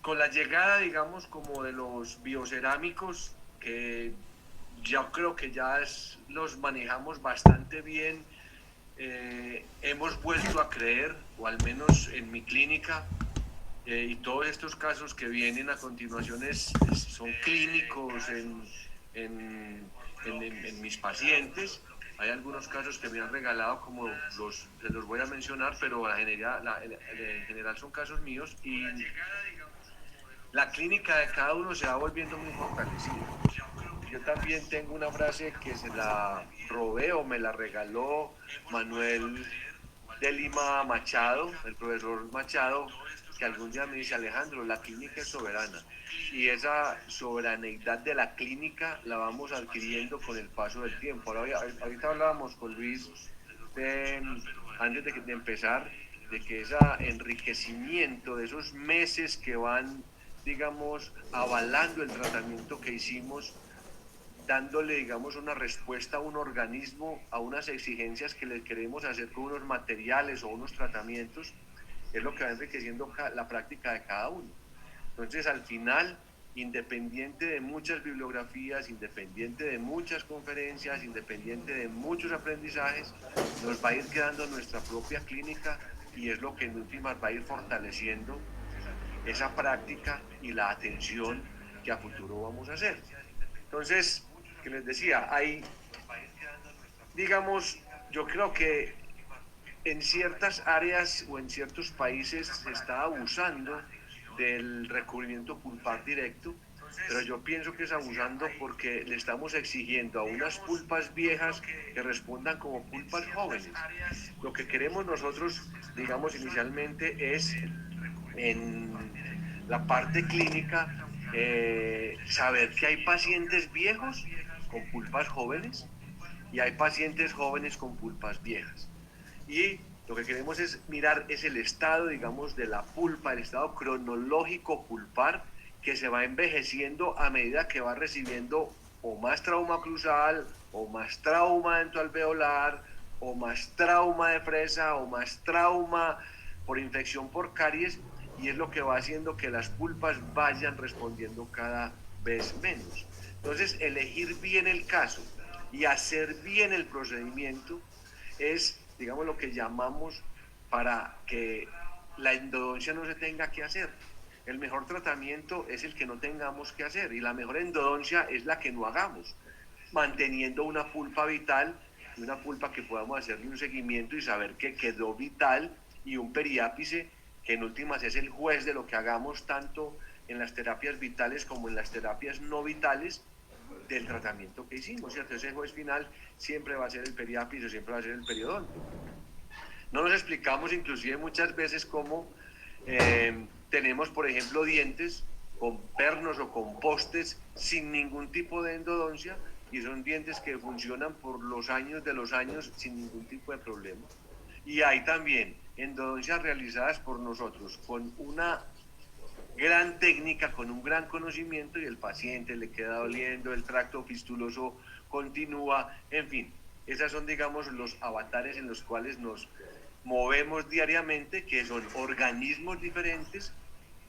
con la llegada, digamos, como de los biocerámicos, que yo creo que los manejamos bastante bien, hemos vuelto a creer, o al menos en mi clínica, y todos estos casos que vienen a continuación son clínicos en mis pacientes. Hay algunos casos que me han regalado, como se los voy a mencionar, pero en general son casos míos, y la clínica de cada uno se va volviendo muy fortalecida. Yo también tengo una frase que se la robé o me la regaló Manuel de Lima Machado, el profesor Machado, que algún día me dice: Alejandro, la clínica es soberana. Y esa soberaneidad de la clínica la vamos adquiriendo con el paso del tiempo. Ahorita hablábamos con Luis, de, antes de empezar, de que ese enriquecimiento de esos meses que van, digamos, avalando el tratamiento que hicimos, dándole, digamos, una respuesta a un organismo, a unas exigencias que le queremos hacer con unos materiales o unos tratamientos, es lo que va enriqueciendo la práctica de cada uno. Entonces, al final, independiente de muchas bibliografías, independiente de muchas conferencias, independiente de muchos aprendizajes, nos va a ir quedando nuestra propia clínica, y es lo que en últimas va a ir fortaleciendo esa práctica y la atención que a futuro vamos a hacer. Entonces, que les decía, digamos, yo creo que en ciertas áreas o en ciertos países se está abusando del recubrimiento pulpar directo, pero yo pienso que es abusando porque le estamos exigiendo a unas pulpas viejas que respondan como pulpas jóvenes. Lo que queremos nosotros, digamos, inicialmente es, en la parte clínica, saber que hay pacientes viejos con pulpas jóvenes y hay pacientes jóvenes con pulpas viejas. Y lo que queremos es mirar es el estado, digamos, de la pulpa, el estado cronológico pulpar, que se va envejeciendo a medida que va recibiendo o más trauma cruzal, o más trauma entoalveolar, o más trauma de fresa, o más trauma por infección por caries, y es lo que va haciendo que las pulpas vayan respondiendo cada vez menos. Entonces, elegir bien el caso y hacer bien el procedimiento es, digamos, lo que llamamos, para que la endodoncia no se tenga que hacer. El mejor tratamiento es el que no tengamos que hacer, y la mejor endodoncia es la que no hagamos, manteniendo una pulpa vital, y una pulpa que podamos hacerle un seguimiento y saber que quedó vital, y un periápice que en últimas es el juez de lo que hagamos, tanto en las terapias vitales como en las terapias no vitales, del tratamiento que hicimos, ¿cierto? Ese juez final siempre va a ser el periápice, siempre va a ser el periodonto. No nos explicamos inclusive muchas veces cómo tenemos, por ejemplo, dientes con pernos o con postes sin ningún tipo de endodoncia, y son dientes que funcionan por los años de los años sin ningún tipo de problema. Y hay también endodoncias realizadas por nosotros con una gran técnica, con un gran conocimiento, y el paciente le queda doliendo, el tracto fistuloso continúa, en fin. Esas son, digamos, los avatares en los cuales nos movemos diariamente, que son organismos diferentes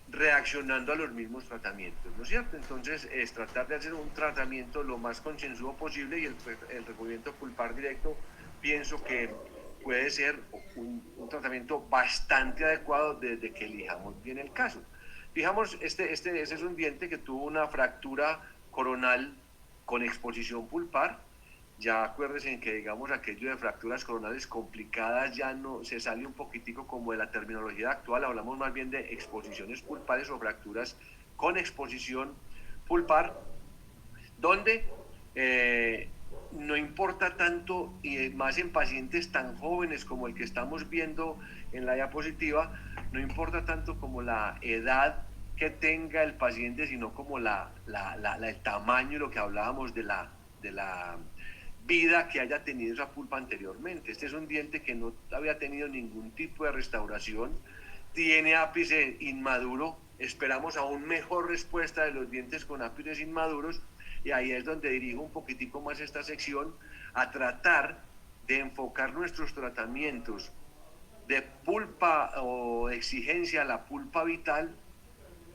reaccionando a los mismos tratamientos, ¿no es cierto? Entonces, es tratar de hacer un tratamiento lo más concienzudo posible, y el recubrimiento pulpar directo pienso que puede ser un tratamiento bastante adecuado desde que elijamos bien el caso. Fijamos, este es un diente que tuvo una fractura coronal con exposición pulpar. Ya acuérdense en que, digamos, aquello de fracturas coronales complicadas ya no se sale un poquitico como de la terminología actual. Hablamos más bien de exposiciones pulpares o fracturas con exposición pulpar, donde no importa tanto, y más en pacientes tan jóvenes como el que estamos viendo en la diapositiva, no importa tanto como la edad que tenga el paciente, sino como el tamaño y lo que hablábamos de la vida que haya tenido esa pulpa anteriormente. Este es un diente que no había tenido ningún tipo de restauración, tiene ápice inmaduro, esperamos aún mejor respuesta de los dientes con ápices inmaduros, y ahí es donde dirijo un poquitico más esta sección, a tratar de enfocar nuestros tratamientos de pulpa o exigencia a la pulpa vital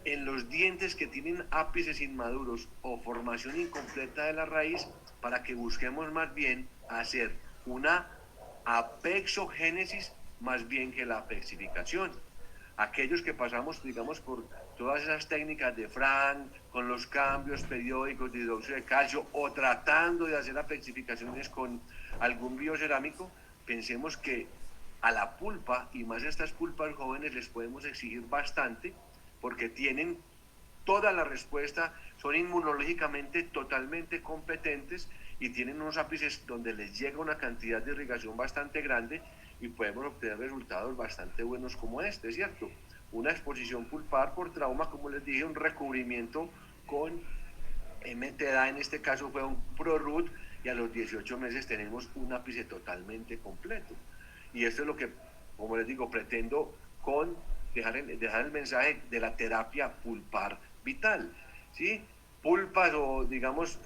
en los dientes que tienen ápices inmaduros o formación incompleta de la raíz, para que busquemos más bien hacer una apexogénesis más bien que la apexificación. Aquellos que pasamos, digamos, por todas esas técnicas de Frank, con los cambios periódicos de hidróxido de calcio, o tratando de hacer apexificaciones con algún biocerámico, pensemos que a la pulpa, y más a estas pulpas jóvenes, les podemos exigir bastante, porque tienen toda la respuesta, son inmunológicamente totalmente competentes y tienen unos ápices donde les llega una cantidad de irrigación bastante grande y podemos obtener resultados bastante buenos como este, ¿cierto? Una exposición pulpar por trauma, como les dije, un recubrimiento con MTDA, en este caso fue un ProRoot, y a los 18 meses tenemos un ápice totalmente completo. Y esto es lo que, como les digo, pretendo con dejar el mensaje de la terapia pulpar vital, ¿sí? Pulpas o, digamos,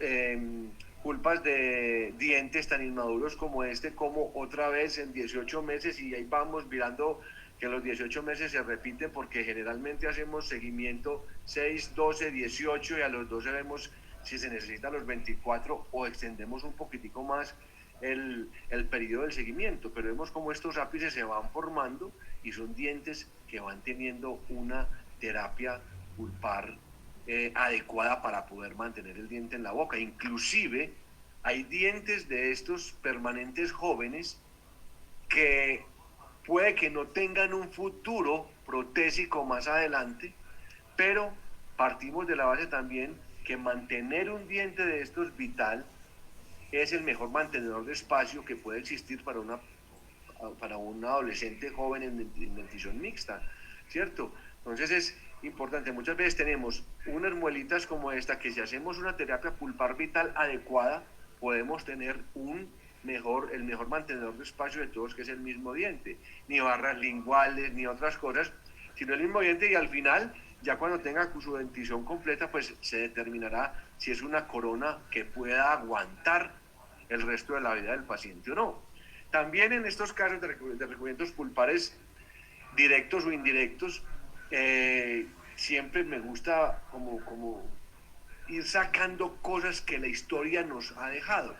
pulpas de dientes tan inmaduros como este, como otra vez en 18 meses, y ahí vamos mirando que los 18 meses se repiten porque generalmente hacemos seguimiento 6, 12, 18 y a los 12 vemos si se necesita los 24 o extendemos un poquitico más el periodo del seguimiento, pero vemos cómo estos ápices se van formando y son dientes que van teniendo una terapia pulpar adecuada para poder mantener el diente en la boca. Inclusive hay dientes de estos permanentes jóvenes que puede que no tengan un futuro protésico más adelante, pero partimos de la base también que mantener un diente de estos vital es el mejor mantenedor de espacio que puede existir para un adolescente joven en dentición mixta, ¿cierto? Entonces es importante, muchas veces tenemos unas muelitas como esta, que si hacemos una terapia pulpar vital adecuada, podemos tener el mejor mantenedor de espacio de todos, que es el mismo diente, ni barras linguales, ni otras cosas, sino el mismo diente, y al final, ya cuando tenga su dentición completa, pues se determinará si es una corona que pueda aguantar el resto de la vida del paciente o no. También en estos casos de recubrimientos pulpares directos o indirectos, siempre me gusta como ir sacando cosas que la historia nos ha dejado,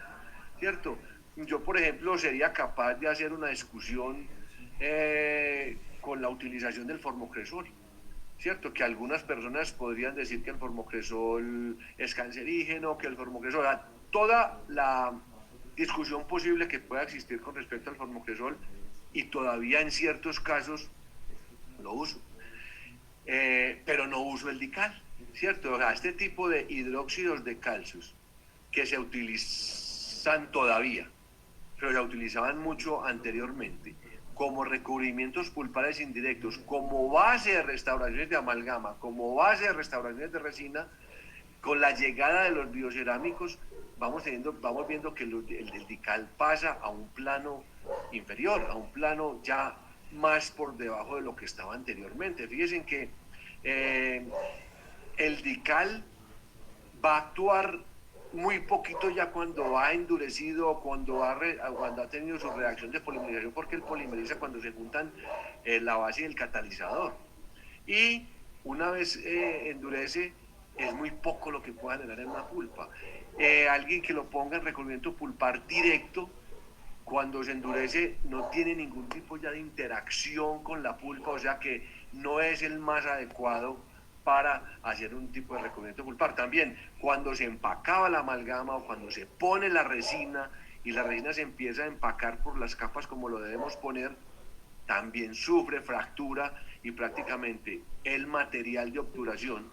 ¿cierto? Yo, por ejemplo, sería capaz de hacer una discusión con la utilización del formocresol, ¿cierto? Que algunas personas podrían decir que el formocresol es cancerígeno, que el formocresol, toda la discusión posible que pueda existir con respecto al formocresol, y todavía en ciertos casos lo uso, pero no uso el dical, ¿cierto? O sea, este tipo de hidróxidos de calcio que se utilizan todavía, pero se utilizaban mucho anteriormente, como recubrimientos pulpares indirectos, como base de restauraciones de amalgama, como base de restauraciones de resina, con la llegada de los biocerámicos, vamos viendo que el dical pasa a un plano inferior, a un plano ya más por debajo de lo que estaba anteriormente. Fíjense que eh, el dical va a actuar muy poquito ya cuando ha endurecido, cuando ha tenido su reacción de polimerización, porque él polimeriza cuando se juntan la base y el catalizador. Y una vez endurece, es muy poco lo que puede generar en una pulpa. Alguien que lo ponga en recubrimiento pulpar directo, cuando se endurece no tiene ningún tipo ya de interacción con la pulpa, o sea que no es el más adecuado para hacer un tipo de recubrimiento pulpar. También cuando se empacaba la amalgama o cuando se pone la resina y la resina se empieza a empacar por las capas como lo debemos poner, también sufre fractura y prácticamente el material de obturación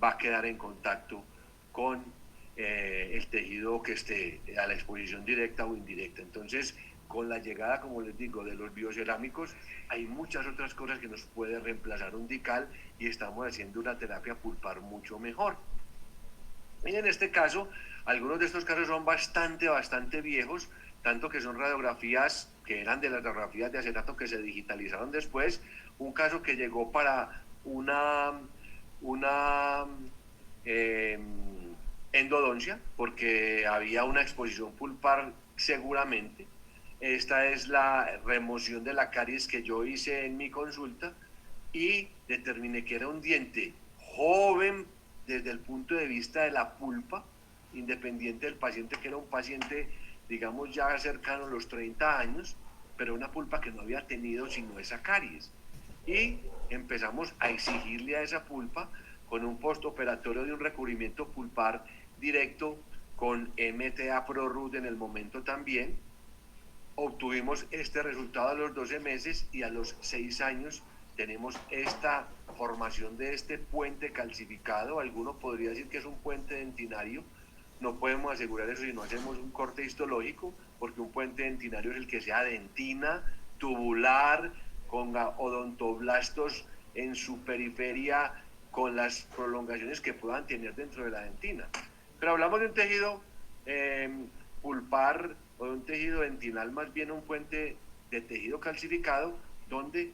va a quedar en contacto con el tejido que esté a la exposición directa o indirecta. Entonces, con la llegada, como les digo, de los biocerámicos, hay muchas otras cosas que nos puede reemplazar un dical y estamos haciendo una terapia pulpar mucho mejor. Y en este caso, algunos de estos casos son bastante viejos, tanto que son radiografías que eran de las radiografías de acetato que se digitalizaron después. Un caso que llegó para una eh, endodoncia, porque había una exposición pulpar seguramente. Esta es la remoción de la caries que yo hice en mi consulta y determiné que era un diente joven desde el punto de vista de la pulpa, independiente del paciente, que era un paciente, digamos, ya cercano a los 30 años, pero una pulpa que no había tenido sino esa caries. Y empezamos a exigirle a esa pulpa con un postoperatorio de un recubrimiento pulpar directo con MTA ProRoot en el momento también. Obtuvimos este resultado a los 12 meses y a los 6 años tenemos esta formación de este puente calcificado. Alguno podría decir que es un puente dentinario. No podemos asegurar eso si no hacemos un corte histológico, porque un puente dentinario es el que sea dentina, tubular, con odontoblastos en su periferia, con las prolongaciones que puedan tener dentro de la dentina. Pero hablamos de un tejido pulpar o de un tejido dentinal, más bien un puente de tejido calcificado, donde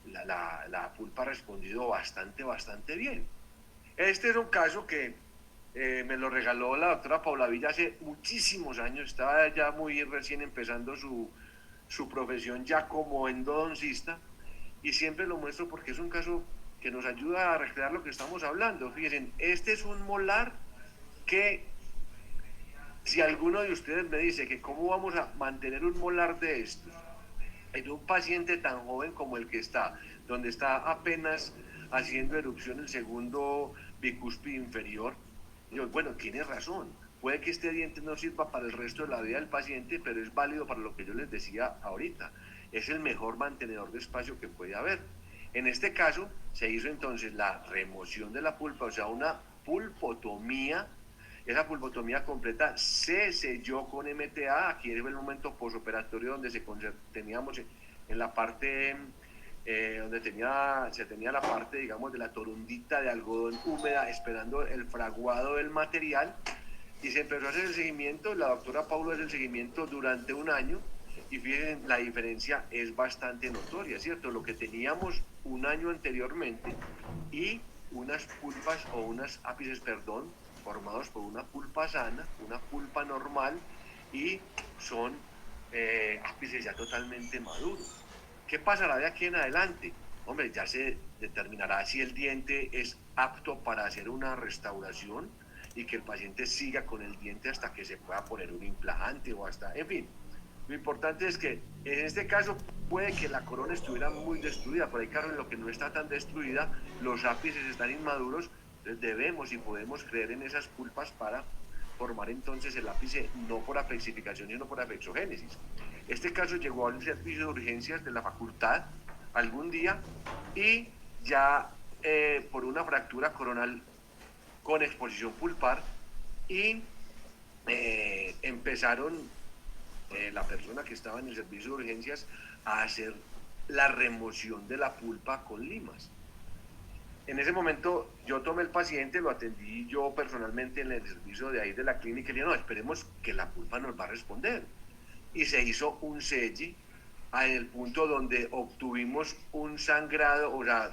la pulpa ha respondido bastante bien. Este es un caso que me lo regaló la doctora Paula Villa hace muchísimos años, estaba ya muy recién empezando su profesión ya como endodoncista, y siempre lo muestro porque es un caso que nos ayuda a recrear lo que estamos hablando. Fíjense, este es un molar que, si alguno de ustedes me dice que cómo vamos a mantener un molar de estos en un paciente tan joven como el que está, donde está apenas haciendo erupción el segundo bicúspide inferior, yo, bueno, tiene razón. Puede que este diente no sirva para el resto de la vida del paciente, pero es válido para lo que yo les decía ahorita. Es el mejor mantenedor de espacio que puede haber. En este caso, se hizo entonces la remoción de la pulpa, o sea, una pulpotomía. Esa pulpotomía completa se selló con MTA. Aquí es el momento posoperatorio donde teníamos en la parte donde se tenía la parte, digamos, de la torundita de algodón húmeda esperando el fraguado del material, y se empezó a hacer el seguimiento. La doctora Paulo hace el seguimiento durante un año, y fíjense, la diferencia es bastante notoria, ¿cierto? Lo que teníamos un año anteriormente y unas pulpas o unas ápices, perdón, formados por una pulpa sana, una pulpa normal, y son ápices ya totalmente maduros. ¿Qué pasará de aquí en adelante? Hombre, ya se determinará si el diente es apto para hacer una restauración y que el paciente siga con el diente hasta que se pueda poner un implante o hasta, en fin. Lo importante es que en este caso puede que la corona estuviera muy destruida, pero hay casos en los que no está tan destruida, los ápices están inmaduros, entonces debemos y podemos creer en esas pulpas para formar entonces el ápice no por aflexificación sino por aflexogénesis. Este caso llegó al servicio de urgencias de la facultad algún día, y ya por una fractura coronal con exposición pulpar, y empezaron la persona que estaba en el servicio de urgencias a hacer la remoción de la pulpa con limas. En ese momento yo tomé el paciente, lo atendí yo personalmente en el servicio de ahí de la clínica, y le dije, no, esperemos que la pulpa nos va a responder. Y se hizo un selle en el punto donde obtuvimos un sangrado, o sea,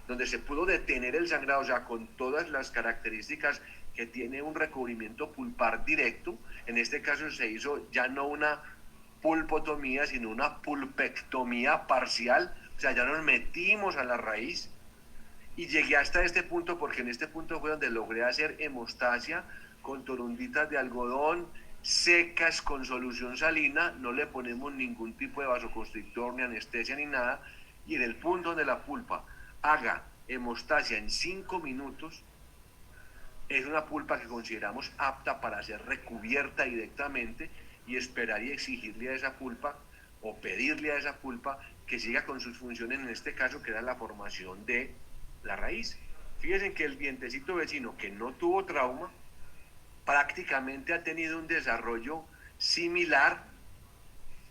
donde se pudo detener el sangrado, o sea, con todas las características que tiene un recubrimiento pulpar directo. En este caso se hizo ya no una pulpotomía, sino una pulpectomía parcial, o sea, ya nos metimos a la raíz, y llegué hasta este punto porque en este punto fue donde logré hacer hemostasia con torunditas de algodón secas con solución salina. No le ponemos ningún tipo de vasoconstrictor, ni anestesia, ni nada, y en el punto donde la pulpa haga hemostasia en 5 minutos, es una pulpa que consideramos apta para ser recubierta directamente, y esperar y exigirle a esa pulpa o pedirle a esa pulpa que siga con sus funciones, en este caso que era la formación de la raíz. Fíjense que el dientecito vecino, que no tuvo trauma, prácticamente ha tenido un desarrollo similar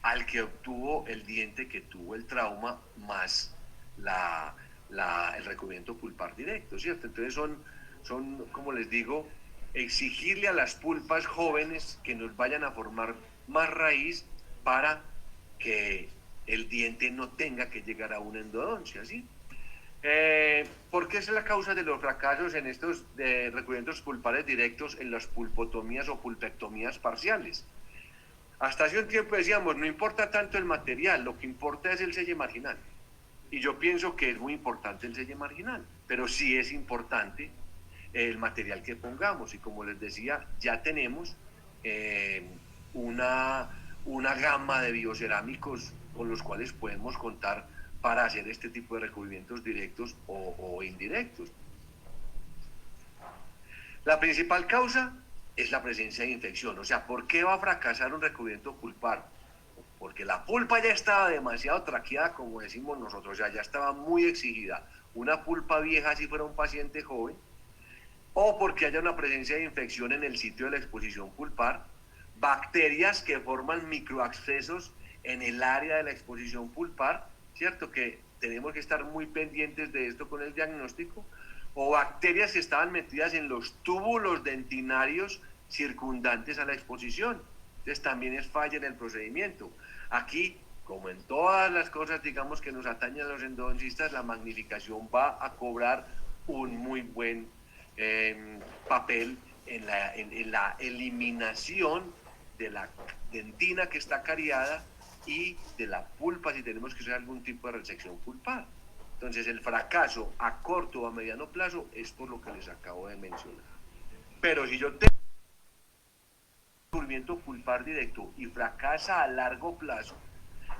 al que obtuvo el diente que tuvo el trauma, más el recubrimiento pulpar directo, ¿cierto? Entonces son, como les digo, exigirle a las pulpas jóvenes que nos vayan a formar más raíz para que el diente no tenga que llegar a una endodoncia, ¿sí? ¿Por qué es la causa de los fracasos en estos recubrimientos pulpares directos en las pulpotomías o pulpectomías parciales? Hasta hace un tiempo decíamos, no importa tanto el material, lo que importa es el selle marginal. Y yo pienso que es muy importante el selle marginal. pero sí es importante el material que pongamos. Y como les decía, ya tenemos una, una gama de biocerámicos con los cuales podemos contar para hacer este tipo de recubrimientos directos o indirectos. La principal causa es la presencia de infección. O sea, ¿por qué va a fracasar un recubrimiento pulpar? Porque la pulpa ya estaba demasiado traqueada, como decimos nosotros, o sea, ya estaba muy exigida. Una pulpa vieja si fuera un paciente joven, o porque haya una presencia de infección en el sitio de la exposición pulpar, bacterias que forman microabscesos en el área de la exposición pulpar, ¿cierto? Que tenemos que estar muy pendientes de esto con el diagnóstico, o bacterias que estaban metidas en los túbulos dentinarios circundantes a la exposición. Entonces también es falla en el procedimiento. Aquí, como en todas las cosas, digamos, que nos atañen a los endodoncistas, la magnificación va a cobrar un muy buen papel en la eliminación de la dentina que está cariada y de la pulpa si tenemos que hacer algún tipo de resección pulpar. Entonces el fracaso a corto o a mediano plazo es por lo que les acabo de mencionar. Pero si yo tengo un recubrimiento pulpar directo y fracasa a largo plazo,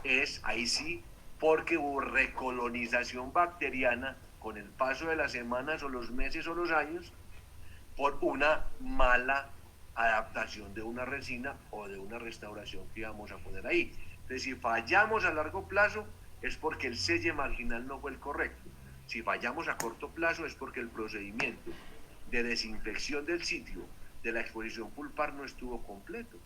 es ahí sí porque hubo recolonización bacteriana con el paso de las semanas o los meses o los años por una mala adaptación de una resina o de una restauración que íbamos a poner ahí. Entonces, si fallamos a largo plazo, es porque el selle marginal no fue el correcto. Si fallamos a corto plazo, es porque el procedimiento de desinfección del sitio de la exposición pulpar no estuvo completo.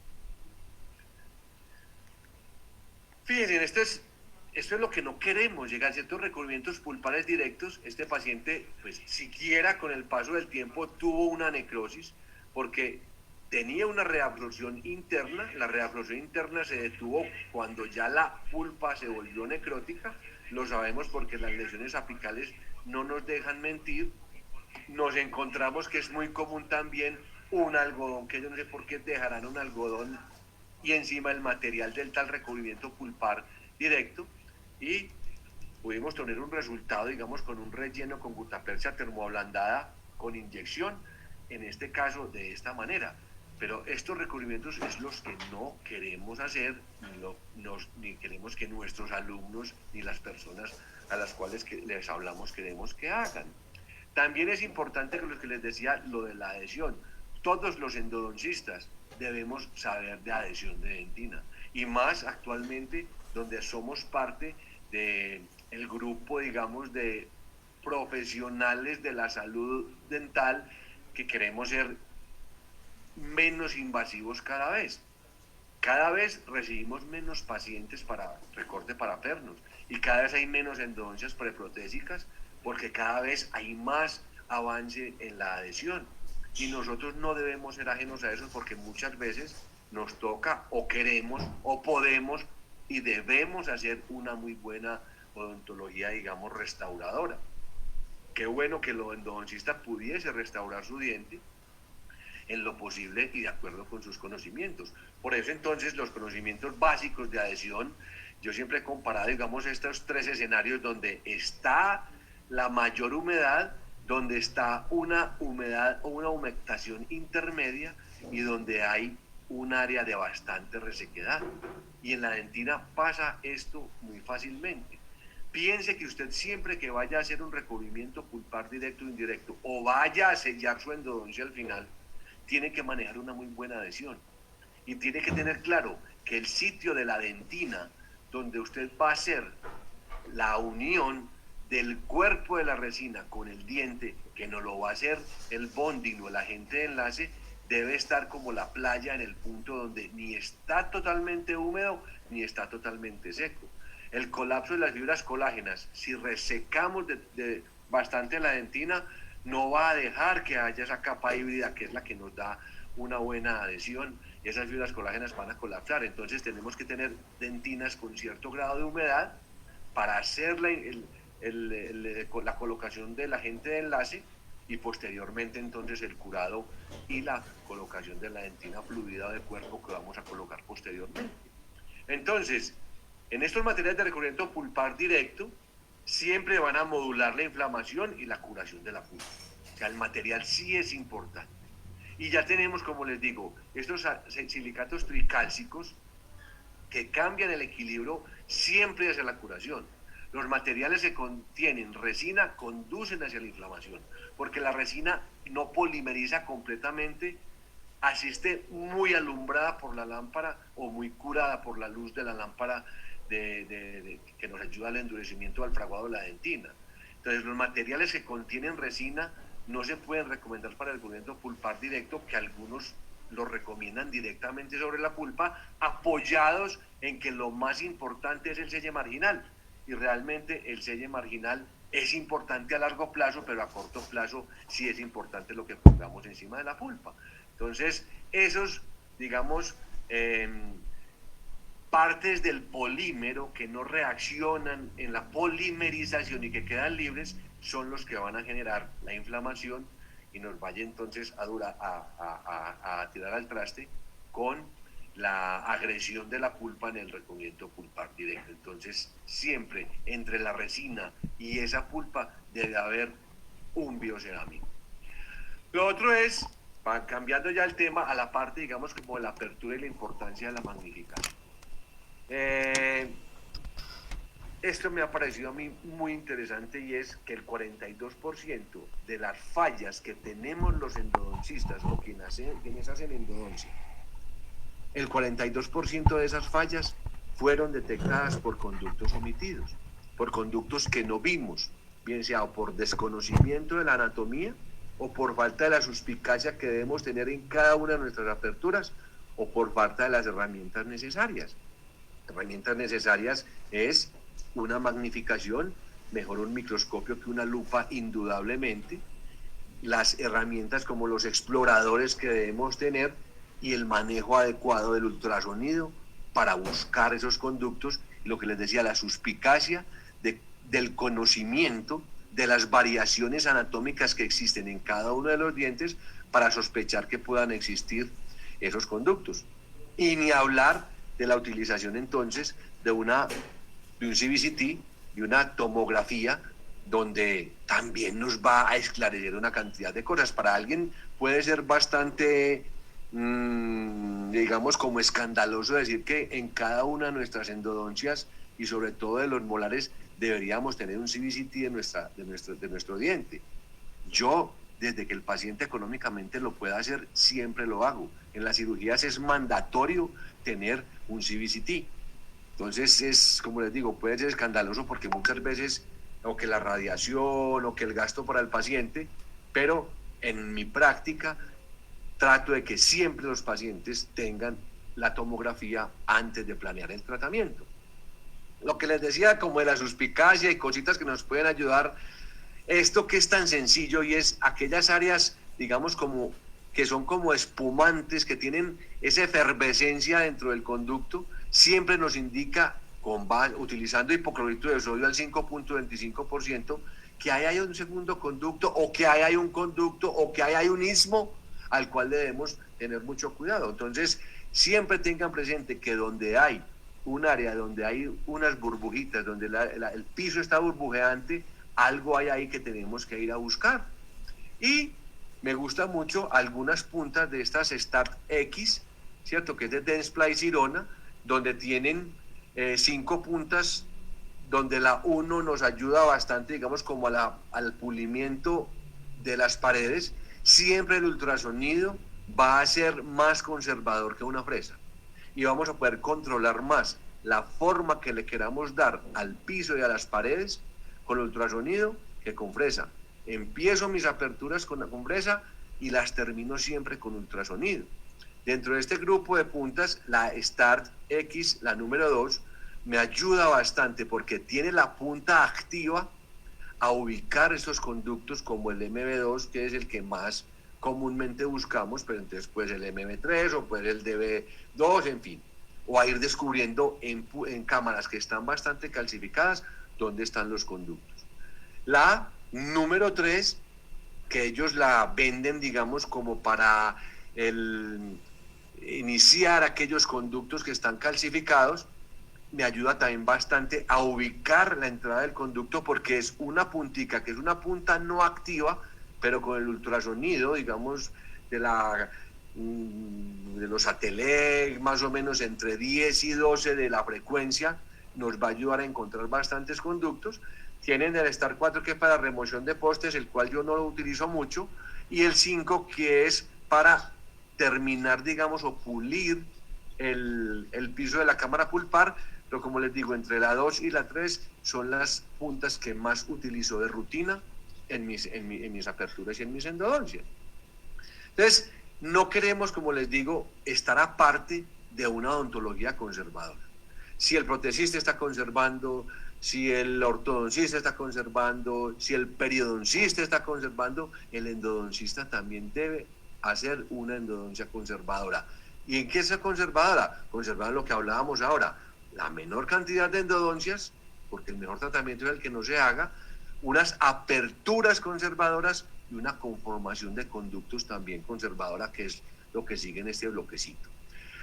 Fíjense, esto es lo que no queremos, llegar a ciertos recubrimientos pulpares directos. Este paciente, pues siquiera con el paso del tiempo tuvo una necrosis porque tenía una reabsorción interna. La reabsorción interna se detuvo cuando ya la pulpa se volvió necrótica. Lo sabemos porque las lesiones apicales no nos dejan mentir. Nos encontramos que es muy común también un algodón, que yo no sé por qué dejarán un algodón y encima el material del tal recubrimiento pulpar directo, y pudimos tener un resultado, digamos, con un relleno con gutapercha termoablandada con inyección, en este caso de esta manera. Pero estos recubrimientos es los que no queremos hacer, ni queremos que nuestros alumnos ni las personas a las cuales les hablamos queremos que hagan. También es importante, lo que les decía, lo de la adhesión. Todos los endodoncistas debemos saber de adhesión de dentina, y más actualmente donde somos parte del grupo, digamos, de profesionales de la salud dental que queremos ser menos invasivos cada vez. Cada vez recibimos menos pacientes para recorte parafernos y cada vez hay menos endodoncias preprotésicas porque cada vez hay más avance en la adhesión. Y nosotros no debemos ser ajenos a eso porque muchas veces nos toca o queremos o podemos y debemos hacer una muy buena odontología, digamos, restauradora. Qué bueno que el endodoncista pudiese restaurar su diente en lo posible y de acuerdo con sus conocimientos. Por eso entonces los conocimientos básicos de adhesión, yo siempre he comparado, digamos, estos tres escenarios donde está la mayor humedad, donde está una humedad o una humectación intermedia y donde hay un área de bastante resequedad. Y en la dentina pasa esto muy fácilmente. Piense que usted siempre que vaya a hacer un recubrimiento pulpar directo o indirecto o vaya a sellar su endodoncia al final, tiene que manejar una muy buena adhesión y tiene que tener claro que el sitio de la dentina donde usted va a hacer la unión del cuerpo de la resina con el diente, que no lo va a hacer el bonding o el agente de enlace, debe estar como la playa en el punto donde ni está totalmente húmedo ni está totalmente seco. El colapso de las fibras colágenas, si resecamos de bastante la dentina, no va a dejar que haya esa capa híbrida que es la que nos da una buena adhesión, y esas fibras colágenas van a colapsar. Entonces tenemos que tener dentinas con cierto grado de humedad para hacer la colocación del agente de enlace y posteriormente entonces el curado y la colocación de la dentina fluida de cuerpo que vamos a colocar posteriormente. Entonces, en estos materiales de recubrimiento pulpar directo, siempre van a modular la inflamación y la curación de la pulpa. O sea, el material sí es importante. Y ya tenemos, como les digo, estos silicatos tricálcicos que cambian el equilibrio siempre hacia la curación. Los materiales que contienen resina conducen hacia la inflamación, porque la resina no polimeriza completamente, así esté muy alumbrada por la lámpara o muy curada por la luz de la lámpara que nos ayuda al endurecimiento al fraguado de la dentina. Entonces, los materiales que contienen resina no se pueden recomendar para el cubrimiento pulpar directo, que algunos lo recomiendan directamente sobre la pulpa, apoyados en que lo más importante es el selle marginal. Y realmente el selle marginal es importante a largo plazo, pero a corto plazo sí es importante lo que pongamos encima de la pulpa. Entonces, esos, digamos, partes del polímero que no reaccionan en la polimerización y que quedan libres son los que van a generar la inflamación y nos vaya entonces a tirar al traste con la agresión de la pulpa en el recubrimiento pulpar directo. Entonces, siempre entre la resina y esa pulpa debe haber un biocerámico. Lo otro es, cambiando ya el tema a la parte, digamos, como de la apertura y la importancia de la magnificación. Esto me ha parecido a mí muy interesante y es que el 42% de las fallas que tenemos los endodoncistas o quienes hacen endodoncia, el 42% de esas fallas fueron detectadas por conductos omitidos, por conductos que no vimos, bien sea por desconocimiento de la anatomía o por falta de la suspicacia que debemos tener en cada una de nuestras aperturas o por falta de las herramientas necesarias. Herramientas necesarias es una magnificación, mejor un microscopio que una lupa indudablemente, las herramientas como los exploradores que debemos tener y el manejo adecuado del ultrasonido para buscar esos conductos, y lo que les decía, la suspicacia del conocimiento de las variaciones anatómicas que existen en cada uno de los dientes para sospechar que puedan existir esos conductos. Y ni hablar de la utilización entonces de un CBCT, de una tomografía, donde también nos va a esclarecer una cantidad de cosas. Para alguien puede ser bastante, digamos, como escandaloso decir que en cada una de nuestras endodoncias y sobre todo de los molares deberíamos tener un CBCT de nuestro diente. Yo, desde que el paciente económicamente lo pueda hacer, siempre lo hago. En las cirugías es mandatorio tener un CBCT. Entonces es, como les digo, puede ser escandaloso porque muchas veces, o que la radiación, o que el gasto para el paciente, pero en mi práctica trato de que siempre los pacientes tengan la tomografía antes de planear el tratamiento. Lo que les decía como de la suspicacia y cositas que nos pueden ayudar, esto que es tan sencillo y es aquellas áreas, digamos, como que son como espumantes, que tienen esa efervescencia dentro del conducto, siempre nos indica, utilizando hipoclorito de sodio al 5.25%, que ahí hay un segundo conducto, o que ahí hay un conducto, o que ahí hay un istmo al cual debemos tener mucho cuidado. Entonces, siempre tengan presente que donde hay un área, donde hay unas burbujitas, donde el piso está burbujeante, algo hay ahí que tenemos que ir a buscar. Y me gusta mucho algunas puntas de estas Start X, ¿cierto? Que es de Dentsply Sirona, donde tienen 5 puntas, donde la 1 nos ayuda bastante, digamos, como al pulimiento de las paredes. Siempre el ultrasonido va a ser más conservador que una fresa y vamos a poder controlar más la forma que le queramos dar al piso y a las paredes con el ultrasonido que con fresa. Empiezo mis aperturas con fresa y las termino siempre con ultrasonido. Dentro de este grupo de puntas, la Start X, la número 2, me ayuda bastante porque tiene la punta activa a ubicar estos conductos como el MB2, que es el que más comúnmente buscamos, pero entonces puede ser el MB3 o puede ser el DB2, en fin, o a ir descubriendo en cámaras que están bastante calcificadas dónde están los conductos. La número 3, que ellos la venden, digamos, como para iniciar aquellos conductos que están calcificados, me ayuda también bastante a ubicar la entrada del conducto porque es una puntica, que es una punta no activa, pero con el ultrasonido, digamos, de de los satelit, más o menos entre 10 y 12 de la frecuencia, nos va a ayudar a encontrar bastantes conductos. Tienen el Star 4 que es para remoción de postes, el cual yo no lo utilizo mucho, y el 5 que es para terminar, digamos, o pulir el piso de la cámara pulpar, pero como les digo, entre la 2 y la 3 son las puntas que más utilizo de rutina en mis aperturas y en mis endodoncias. Entonces, no queremos, como les digo, estar aparte de una odontología conservadora. Si el protesista está conservando, si el ortodoncista está conservando, si el periodoncista está conservando, el endodoncista también debe hacer una endodoncia conservadora. ¿Y en qué es conservadora? Conservar lo que hablábamos ahora, la menor cantidad de endodoncias, porque el mejor tratamiento es el que no se haga, unas aperturas conservadoras y una conformación de conductos también conservadora, que es lo que sigue en este bloquecito.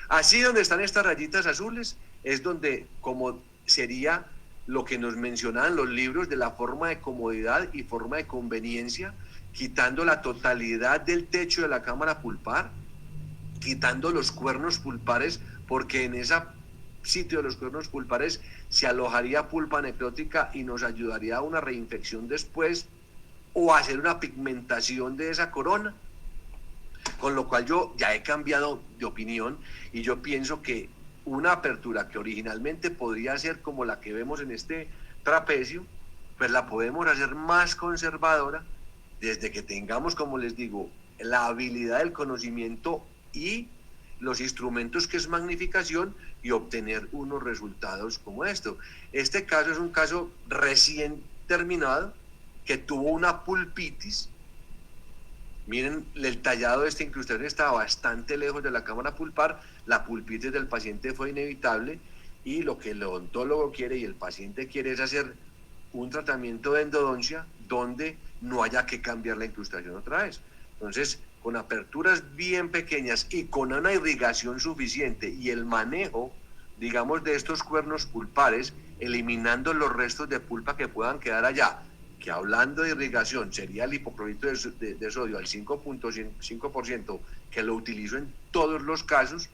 Así donde están estas rayitas azules es donde, como sería lo que nos mencionaban los libros de la forma de comodidad y forma de conveniencia, quitando la totalidad del techo de la cámara pulpar, quitando los cuernos pulpares, porque en ese sitio de los cuernos pulpares se alojaría pulpa necrótica y nos ayudaría a una reinfección después o a hacer una pigmentación de esa corona. Con lo cual yo ya he cambiado de opinión y yo pienso que una apertura que originalmente podría ser como la que vemos en este trapecio, pues la podemos hacer más conservadora desde que tengamos, como les digo, la habilidad del conocimiento y los instrumentos que es magnificación y obtener unos resultados como esto. Este caso es un caso recién terminado que tuvo una pulpitis. Miren, el tallado de esta incrustación estaba bastante lejos de la cámara pulpar, la pulpitis del paciente fue inevitable y lo que el odontólogo quiere y el paciente quiere es hacer un tratamiento de endodoncia donde no haya que cambiar la incrustación otra vez. Entonces, con aperturas bien pequeñas y con una irrigación suficiente y el manejo, digamos, de estos cuernos pulpares, eliminando los restos de pulpa que puedan quedar allá, que hablando de irrigación sería el hipoclorito de sodio al 5.5%, que lo utilizo en todos los casos,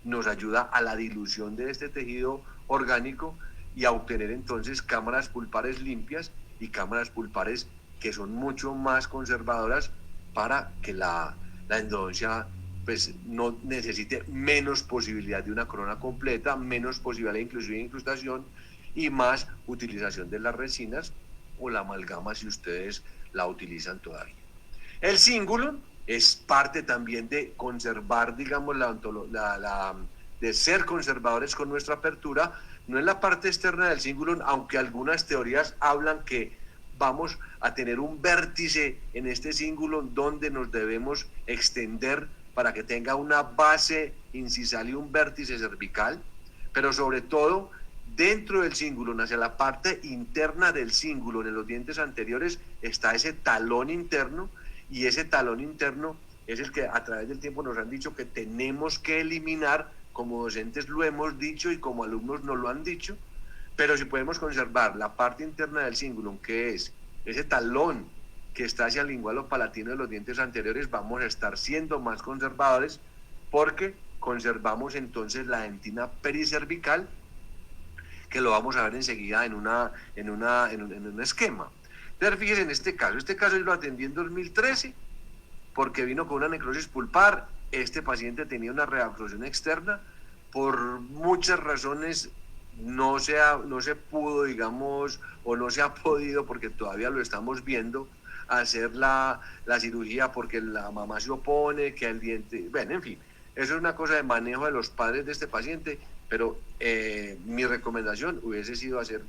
nos ayuda a la dilución de este tejido orgánico y a obtener entonces cámaras pulpares limpias y cámaras pulpares que son mucho más conservadoras para que la endodoncia pues no necesite menos posibilidad de una corona completa, menos posibilidad de incrustación y más utilización de las resinas o la amalgama si ustedes la utilizan todavía. El cingulum es parte también de conservar, digamos, de ser conservadores con nuestra apertura, no en la parte externa del cingulum, aunque algunas teorías hablan que vamos a tener un vértice en este cingulum donde nos debemos extender para que tenga una base incisal y un vértice cervical, pero sobre todo dentro del cingulum, hacia la parte interna del cingulum, en los dientes anteriores, está ese talón interno, y ese talón interno es el que a través del tiempo nos han dicho que tenemos que eliminar, como docentes lo hemos dicho y como alumnos nos lo han dicho, pero si podemos conservar la parte interna del cingulum, que es ese talón que está hacia el lingualo palatino de los dientes anteriores, vamos a estar siendo más conservadores porque conservamos entonces la dentina pericervical, que lo vamos a ver enseguida en un esquema. Entonces, fíjense en este caso yo lo atendí en 2013 porque vino con una necrosis pulpar, este paciente tenía una reabsorción externa, por muchas razones no se pudo, digamos, o no se ha podido, porque todavía lo estamos viendo, hacer la cirugía porque la mamá se opone, que el diente, bueno, en fin, eso es una cosa de manejo de los padres de este paciente, pero mi recomendación hubiese sido hacer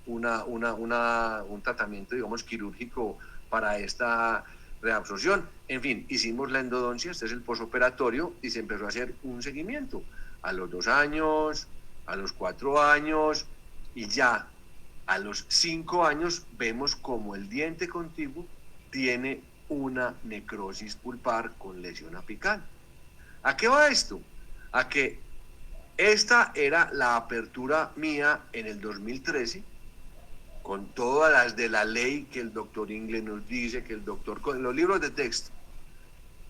un tratamiento, digamos, quirúrgico para esta reabsorción. En fin, hicimos la endodoncia, este es el posoperatorio, y se empezó a hacer un seguimiento a los 2 años, a los 4 años, y ya a los 5 años vemos como el diente contiguo tiene una necrosis pulpar con lesión apical. ¿A qué va esto? A que Esta era la apertura mía en el 2013, con todas las de la ley que el doctor Ingle nos dice, que el doctor, con los libros de texto.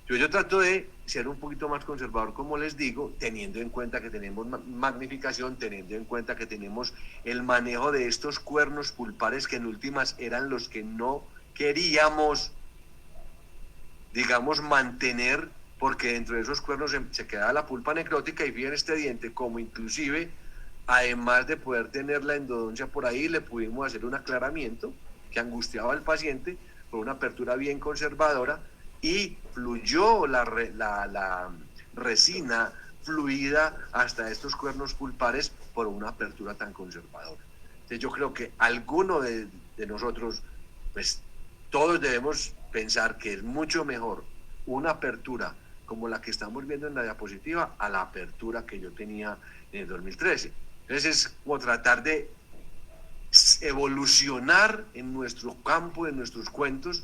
Yo trato de ser un poquito más conservador, como les digo, teniendo en cuenta que tenemos magnificación, teniendo en cuenta que tenemos el manejo de estos cuernos pulpares que en últimas eran los que no queríamos, digamos, mantener, porque dentro de esos cuernos se quedaba la pulpa necrótica y bien este diente, como inclusive, además de poder tener la endodoncia por ahí, le pudimos hacer un aclaramiento que angustiaba al paciente por una apertura bien conservadora, y fluyó la resina fluida hasta estos cuernos pulpares por una apertura tan conservadora. Entonces yo creo que alguno de nosotros, pues todos debemos pensar que es mucho mejor una apertura como la que estamos viendo en la diapositiva a la apertura que yo tenía en el 2013. Entonces es como tratar de evolucionar en nuestro campo, en nuestros cuentos,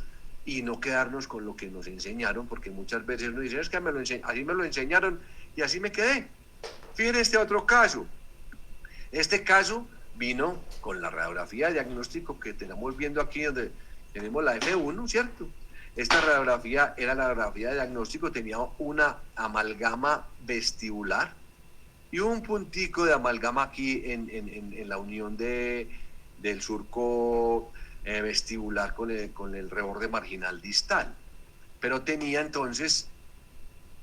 y no quedarnos con lo que nos enseñaron, porque muchas veces uno dice, es que así me lo enseñaron y así me quedé. Fíjense este otro caso. Este caso vino con la radiografía de diagnóstico que tenemos viendo aquí, donde tenemos la F1, ¿cierto? Esta radiografía era la radiografía de diagnóstico, tenía una amalgama vestibular y un puntico de amalgama aquí en la unión del surco vestibular con el reborde marginal distal. Pero tenía entonces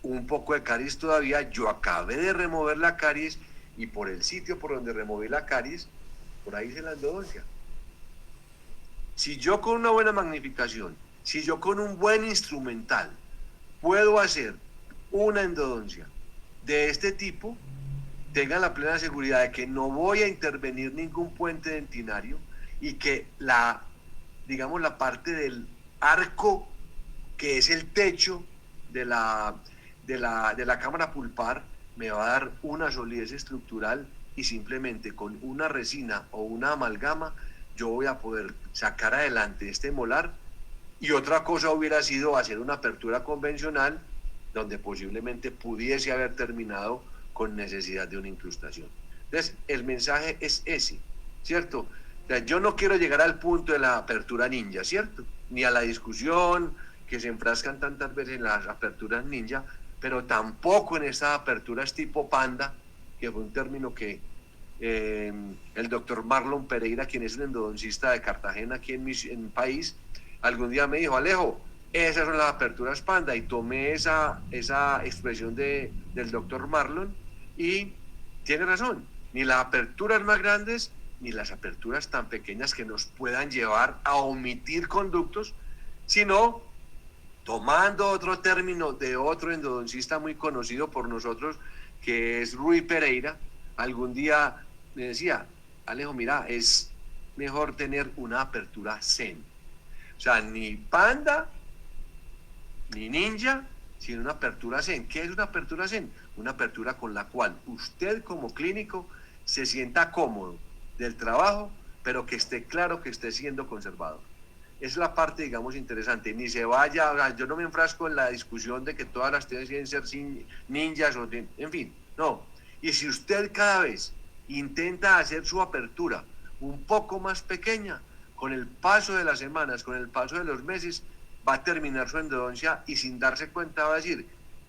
un poco de caries todavía. Yo acabé de remover la caries y por el sitio por donde removí la caries, por ahí hice la endodoncia. Si yo con una buena magnificación, si yo con un buen instrumental puedo hacer una endodoncia de este tipo, tengan la plena seguridad de que no voy a intervenir ningún puente dentinario y que digamos, la parte del arco, que es el techo de la cámara pulpar, me va a dar una solidez estructural, y simplemente con una resina o una amalgama yo voy a poder sacar adelante este molar. Y otra cosa hubiera sido hacer una apertura convencional donde posiblemente pudiese haber terminado con necesidad de una incrustación. Entonces, el mensaje es ese, ¿cierto? O sea, yo no quiero llegar al punto de la apertura ninja, ¿cierto? Ni a la discusión que se enfrascan tantas veces en las aperturas ninja, pero tampoco en estas aperturas tipo panda, que fue un término que el doctor Marlon Pereira, quien es un endodoncista de Cartagena aquí en mi país, algún día me dijo, Alejo, esas son las aperturas panda, y tomé esa expresión del doctor Marlon, y tiene razón, ni las aperturas más grandes ni las aperturas tan pequeñas que nos puedan llevar a omitir conductos, sino, tomando otro término de otro endodoncista muy conocido por nosotros, que es Rui Pereira, algún día me decía, Alejo, mira, es mejor tener una apertura zen. O sea, ni panda, ni ninja, sino una apertura zen. ¿Qué es una apertura zen? Una apertura con la cual usted como clínico se sienta cómodo del trabajo, pero que esté claro que esté siendo conservador. Es la parte, digamos, interesante. Ni se vaya, o sea, yo no me enfrasco en la discusión de que todas las tiendas tienen que ser ninjas, en fin, no. Y si usted cada vez intenta hacer su apertura un poco más pequeña, con el paso de las semanas, con el paso de los meses, va a terminar su endodoncia y sin darse cuenta va a decir,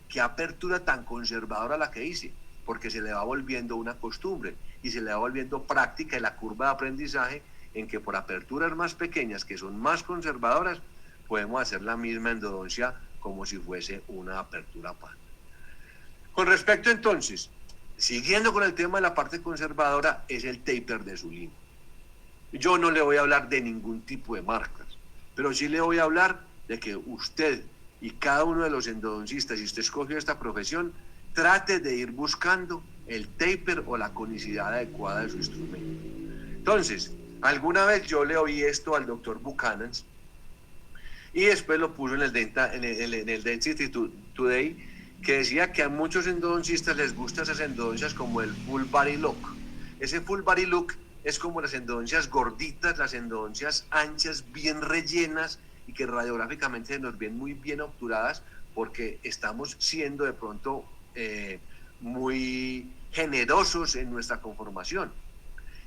qué apertura tan conservadora la que hice, porque se le va volviendo una costumbre y se le va volviendo práctica, y la curva de aprendizaje en que por aperturas más pequeñas, que son más conservadoras, podemos hacer la misma endodoncia como si fuese una apertura panda. Con respecto entonces, siguiendo con el tema de la parte conservadora, es el taper de Sulino. Yo no le voy a hablar de ningún tipo de marcas, pero sí le voy a hablar de que usted y cada uno de los endodoncistas, si usted escogió esta profesión, trate de ir buscando el taper o la conicidad adecuada de su instrumento. Entonces, alguna vez yo le oí esto al doctor Buchanan y después lo puso en el Dentistry Today, que decía que a muchos endodoncistas les gustan esas endodoncias como el full body look. Ese full body look es como las endodoncias gorditas, las endodoncias anchas, bien rellenas, y que radiográficamente nos ven muy bien obturadas, porque estamos siendo de pronto muy generosos en nuestra conformación.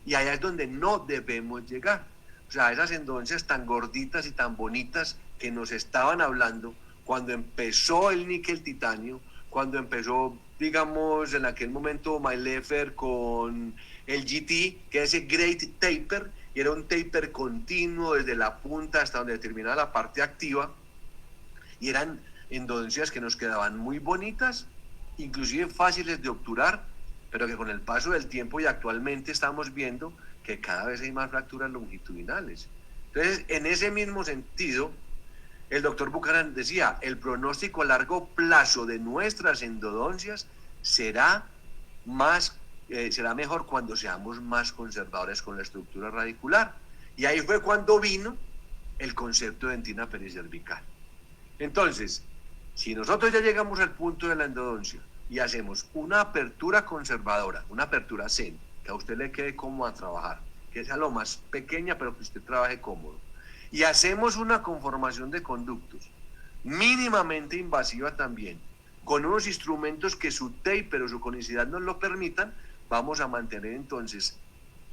Y allá es donde no debemos llegar. O sea, esas endodoncias tan gorditas y tan bonitas que nos estaban hablando cuando empezó el níquel titanio, cuando empezó, digamos, en aquel momento Maillefer con el GT, que es ese Great Taper, y era un taper continuo desde la punta hasta donde terminaba la parte activa, y eran endodoncias que nos quedaban muy bonitas, inclusive fáciles de obturar, pero que con el paso del tiempo y actualmente estamos viendo que cada vez hay más fracturas longitudinales. Entonces, en ese mismo sentido, el doctor Buchanan decía, el pronóstico a largo plazo de nuestras endodoncias será será mejor cuando seamos más conservadores con la estructura radicular. Y ahí fue cuando vino el concepto de dentina pericervical. Entonces, si nosotros ya llegamos al punto de la endodoncia y hacemos una apertura conservadora, una apertura zen, que a usted le quede cómodo a trabajar, que sea lo más pequeña pero que usted trabaje cómodo, y hacemos una conformación de conductos mínimamente invasiva también, con unos instrumentos que su taper o su conicidad nos lo permitan, vamos a mantener entonces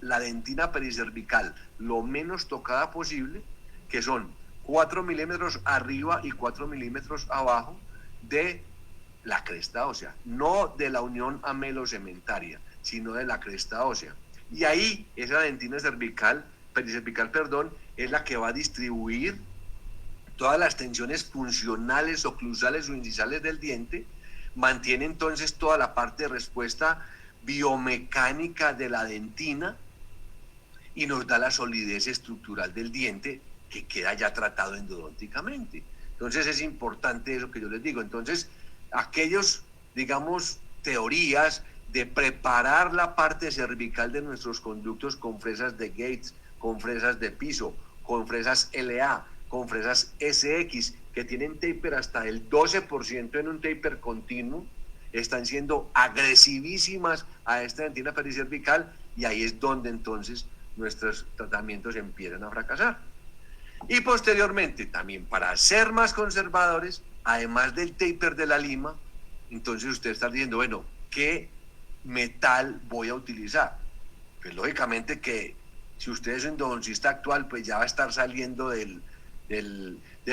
la dentina pericervical lo menos tocada posible, que son 4 milímetros arriba y 4 milímetros abajo de la cresta ósea, no de la unión amelocementaria, sino de la cresta ósea. Y ahí esa dentina pericervical, es la que va a distribuir todas las tensiones funcionales, oclusales o incisales del diente, mantiene entonces toda la parte de respuesta biomecánica de la dentina y nos da la solidez estructural del diente que queda ya tratado endodónticamente. Entonces es importante eso que yo les digo. Entonces, aquellos, digamos, teorías de preparar la parte cervical de nuestros conductos con fresas de Gates, con fresas de piso, con fresas LA, con fresas SX, que tienen taper hasta el 12% en un taper continuo, están siendo agresivísimas a esta dentina pericervical, y ahí es donde entonces nuestros tratamientos empiezan a fracasar. Y posteriormente, también para ser más conservadores, además del taper de la lima, entonces usted está diciendo, bueno, ¿qué metal voy a utilizar? Pues lógicamente que si usted es un endodoncista actual, pues ya va a estar saliendo del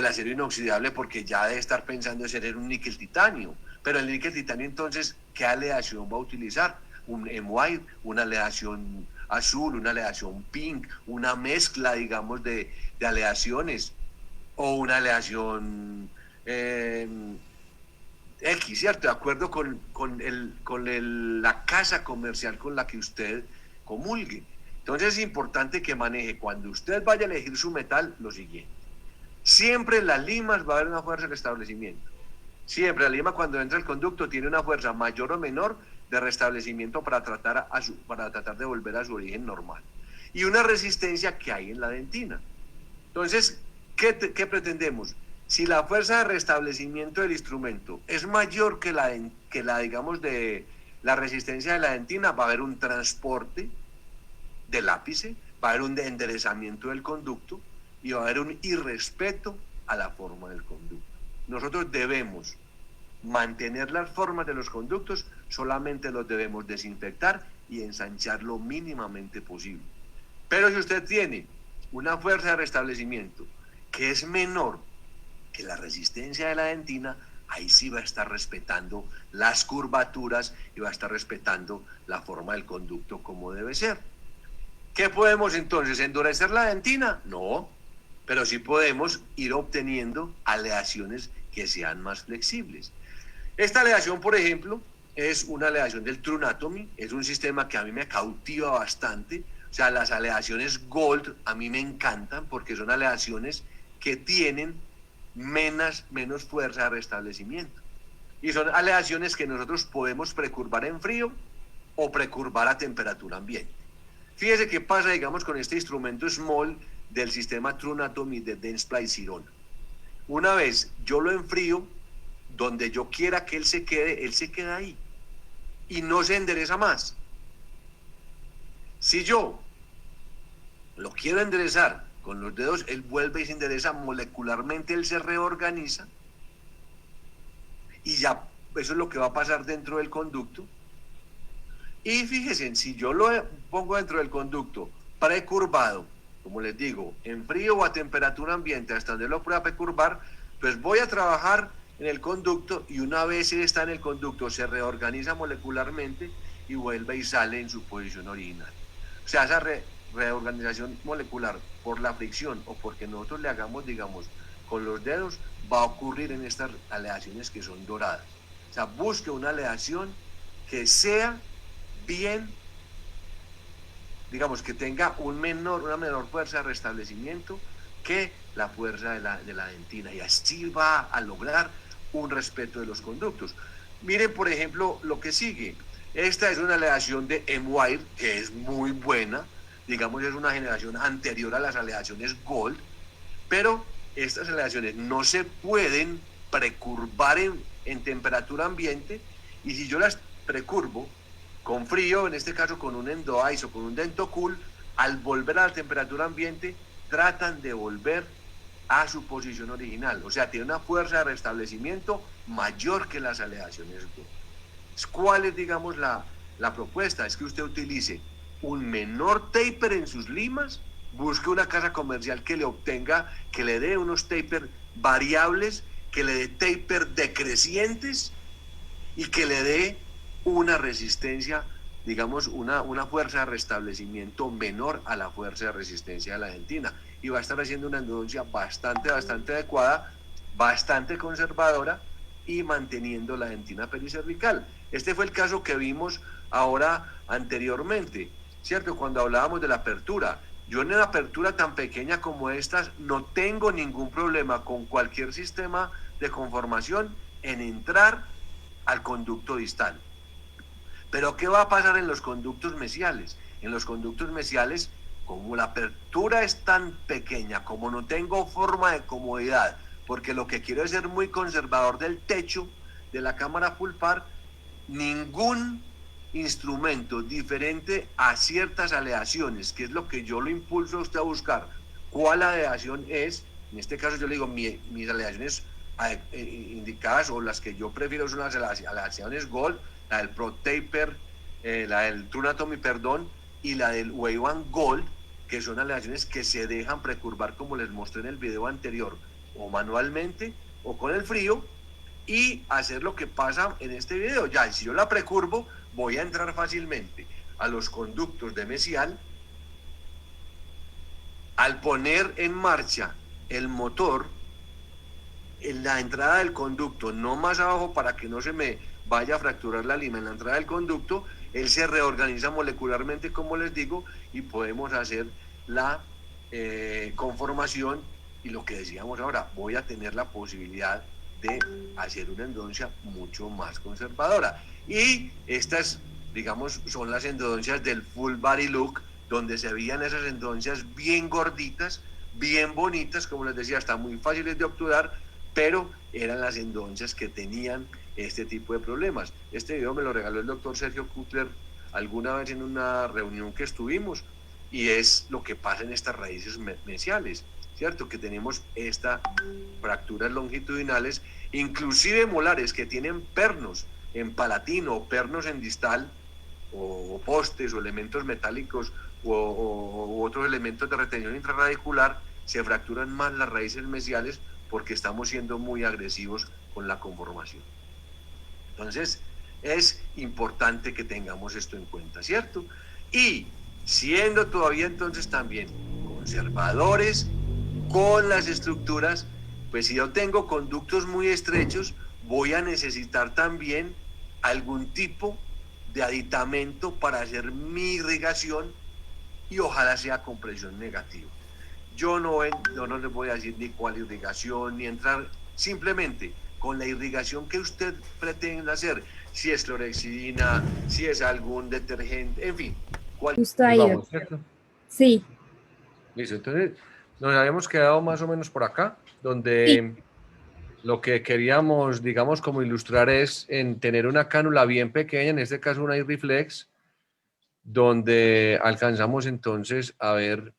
acero inoxidable, porque ya debe estar pensando en ser un níquel titanio. Pero el níquel titanio, entonces, ¿qué aleación va a utilizar? Un M-Wire, una aleación azul, una aleación pink, una mezcla, digamos, de aleaciones, o una aleación X, ¿cierto? De acuerdo con la casa comercial con la que usted comulgue. Entonces es importante que maneje, cuando usted vaya a elegir su metal, lo siguiente. Siempre en las limas va a haber una fuerza de restablecimiento. Siempre la lima, cuando entra el conducto, tiene una fuerza mayor o menor de restablecimiento para tratar de volver a su origen normal. Y una resistencia que hay en la dentina. Entonces, ¿qué pretendemos? Si la fuerza de restablecimiento del instrumento es mayor que digamos, de la resistencia de la dentina, va a haber un transporte del ápice, va a haber un enderezamiento del conducto y va a haber un irrespeto a la forma del conducto. Nosotros debemos mantener las formas de los conductos, solamente los debemos desinfectar y ensanchar lo mínimamente posible. Pero si usted tiene una fuerza de restablecimiento que es menor que la resistencia de la dentina, ahí sí va a estar respetando las curvaturas y va a estar respetando la forma del conducto como debe ser. ¿Qué podemos entonces? ¿Endurecer la dentina? No, pero sí podemos ir obteniendo aleaciones que sean más flexibles. Esta aleación, por ejemplo, es una aleación del True Anatomy, es un sistema que a mí me cautiva bastante. O sea, las aleaciones Gold a mí me encantan porque son aleaciones que tienen menos fuerza de restablecimiento. Y son aleaciones que nosotros podemos precurvar en frío o precurvar a temperatura ambiente. Fíjese qué pasa, digamos, con este instrumento small del sistema True Anatomy de Dentsply Sirona. Una vez yo lo enfrío, donde yo quiera que él se queda ahí y no se endereza más. Si yo lo quiero enderezar con los dedos, él vuelve y se endereza molecularmente, él se reorganiza y ya eso es lo que va a pasar dentro del conducto. Y fíjense, si yo lo pongo dentro del conducto precurvado, como les digo, en frío o a temperatura ambiente, hasta donde lo pueda precurvar, pues voy a trabajar en el conducto y una vez está en el conducto se reorganiza molecularmente y vuelve y sale en su posición original. O sea, esa reorganización molecular por la fricción o porque nosotros le hagamos, digamos, con los dedos, va a ocurrir en estas aleaciones que son doradas. O sea, busque una aleación que sea bien, digamos, que tenga una menor fuerza de restablecimiento que la fuerza de la dentina, y así va a lograr un respeto de los conductos. Miren, por ejemplo, lo que sigue. Esta es una aleación de M-Wire, que es muy buena, digamos, es una generación anterior a las aleaciones Gold, pero estas aleaciones no se pueden precurvar en temperatura ambiente, y si yo las precurvo con frío, en este caso con un endo-ice o con un dentocool, al volver a la temperatura ambiente, tratan de volver a su posición original. O sea, tiene una fuerza de restablecimiento mayor que las aleaciones Gold. ¿Cuál es, digamos, la propuesta? Es que usted utilice un menor taper en sus limas, busque una casa comercial que le obtenga, que le dé unos taper variables, que le dé taper decrecientes y que le dé una resistencia, digamos, una fuerza de restablecimiento menor a la fuerza de resistencia de la dentina. Y va a estar haciendo una endodoncia bastante adecuada, bastante conservadora y manteniendo la dentina pericervical. Este fue el caso que vimos ahora anteriormente, ¿cierto? Cuando hablábamos de la apertura. Yo en una apertura tan pequeña como estas no tengo ningún problema con cualquier sistema de conformación en entrar al conducto distal. Pero ¿qué va a pasar en los conductos mesiales? En los conductos mesiales, como la apertura es tan pequeña, como no tengo forma de comodidad, porque lo que quiero es ser muy conservador del techo de la cámara pulpar, ningún instrumento diferente a ciertas aleaciones, que es lo que yo lo impulso a usted a buscar. ¿Cuál aleación es? En este caso yo le digo, mis aleaciones indicadas o las que yo prefiero son las aleaciones Gold, la del Pro Taper, la del True Anatomy, perdón, y la del Wave One Gold, que son aleaciones que se dejan precurvar como les mostré en el video anterior, o manualmente o con el frío, y hacer lo que pasa en este video. Ya, si yo la precurvo, voy a entrar fácilmente a los conductos de mesial. Al poner en marcha el motor, en la entrada del conducto, no más abajo para que no se me vaya a fracturar la lima, en la entrada del conducto, él se reorganiza molecularmente, como les digo, y podemos hacer la conformación. Y lo que decíamos ahora, voy a tener la posibilidad de hacer una endodoncia mucho más conservadora. Y estas, digamos, son las endodoncias del full body look, donde se veían esas endodoncias bien gorditas, bien bonitas, como les decía, están muy fáciles de obturar, pero eran las endodoncias que tenían este tipo de problemas. Este video me lo regaló el doctor Sergio Kutler alguna vez en una reunión que estuvimos, y es lo que pasa en estas raíces mesiales, ¿cierto? Que tenemos estas fracturas longitudinales, inclusive molares, que tienen pernos en palatino o pernos en distal, o postes o elementos metálicos o otros elementos de retención intraradicular, se fracturan más las raíces mesiales porque estamos siendo muy agresivos con la conformación. Entonces, es importante que tengamos esto en cuenta, ¿cierto? Y siendo todavía entonces también conservadores con las estructuras, pues si yo tengo conductos muy estrechos, voy a necesitar también algún tipo de aditamento para hacer mi irrigación, y ojalá sea con presión negativa. Yo no les voy a decir ni cuál irrigación, ni entrar, simplemente con la irrigación que usted pretende hacer, si es clorexidina, si es algún detergente, en fin. Justo ahí, Vamos, doctor. ¿cierto? Sí. Listo, entonces nos habíamos quedado más o menos por acá, Sí. donde lo que queríamos, digamos, como ilustrar es en tener una cánula bien pequeña, en este caso una Irriflex, donde alcanzamos entonces a ver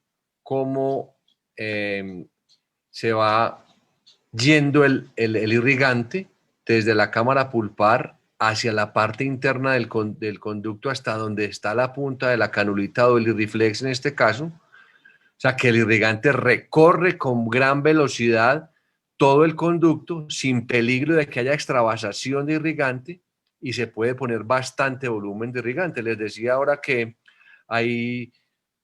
cómo se va yendo el irrigante, desde la cámara pulpar hacia la parte interna del conducto hasta donde está la punta de la canulita o el irriflex en este caso. O sea, que el irrigante recorre con gran velocidad todo el conducto sin peligro de que haya extravasación de irrigante y se puede poner bastante volumen de irrigante. Les decía ahora que hay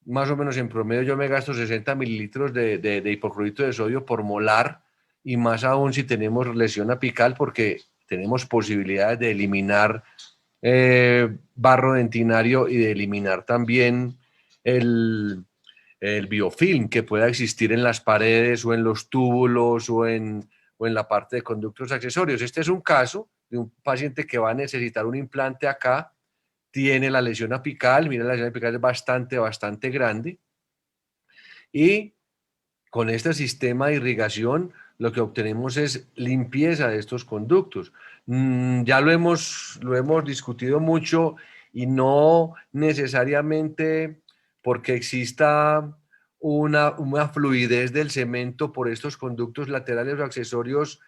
más o menos en promedio yo me gasto 60 mililitros de hipoclorito de sodio por molar y más aún si tenemos lesión apical porque tenemos posibilidades de eliminar barro dentinario y de eliminar también el biofilm que pueda existir en las paredes o en los túbulos o en la parte de conductos accesorios. Este es un caso de un paciente que va a necesitar un implante acá, tiene la lesión apical, mira la lesión apical es bastante grande y con este sistema de irrigación lo que obtenemos es limpieza de estos conductos. Ya lo hemos discutido mucho y no necesariamente porque exista una fluidez del cemento por estos conductos laterales o accesorios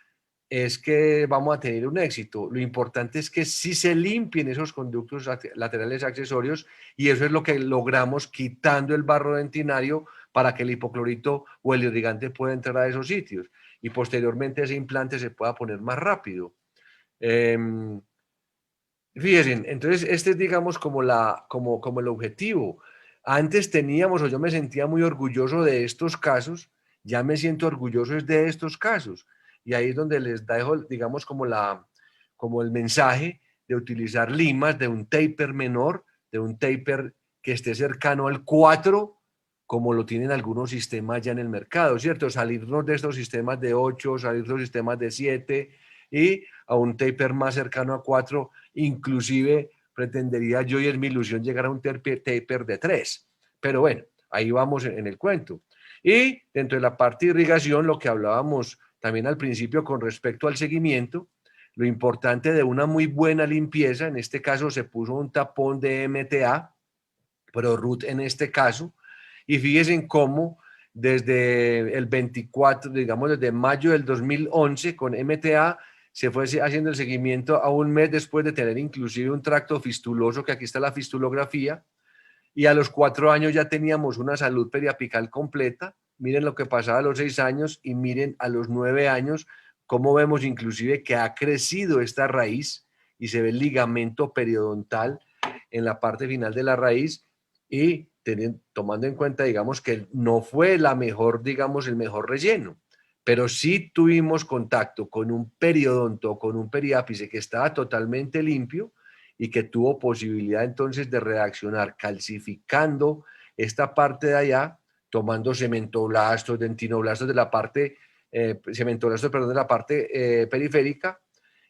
es que vamos a tener un éxito. Lo importante es que sí se limpien esos conductos laterales accesorios y eso es lo que logramos quitando el barro dentinario para que el hipoclorito o el irrigante pueda entrar a esos sitios y posteriormente ese implante se pueda poner más rápido. Fíjense, entonces este es digamos como el objetivo. Antes teníamos o yo me sentía muy orgulloso de estos casos, ya me siento orgulloso de estos casos y ahí es donde les dejo digamos como el mensaje de utilizar limas de un taper menor, de un taper que esté cercano al 4 como lo tienen algunos sistemas ya en el mercado, ¿cierto? Salirnos de estos sistemas de 8, salirnos de los sistemas de 7 y a un taper más cercano a 4, inclusive pretendería yo y es mi ilusión llegar a un taper de 3. Pero bueno, ahí vamos en el cuento. Y dentro de la parte de irrigación, lo que hablábamos también al principio con respecto al seguimiento, lo importante de una muy buena limpieza, en este caso se puso un tapón de MTA, ProRoot en este caso, y fíjense en cómo desde el 24, digamos desde mayo del 2011 con MTA se fue haciendo el seguimiento a un mes después de tener inclusive un tracto fistuloso, que aquí está la fistulografía, y a los 4 años ya teníamos una salud periapical completa. Miren lo que pasaba a los 6 años y miren a los 9 años cómo vemos inclusive que ha crecido esta raíz y se ve el ligamento periodontal en la parte final de la raíz y tomando en cuenta, digamos, que no fue la mejor, digamos, el mejor relleno, pero sí tuvimos contacto con un periodonto, con un periápice que estaba totalmente limpio y que tuvo posibilidad entonces de reaccionar calcificando esta parte de allá, tomando cementoblastos, dentinoblastos de la parte, cementoblastos, perdón, de la parte periférica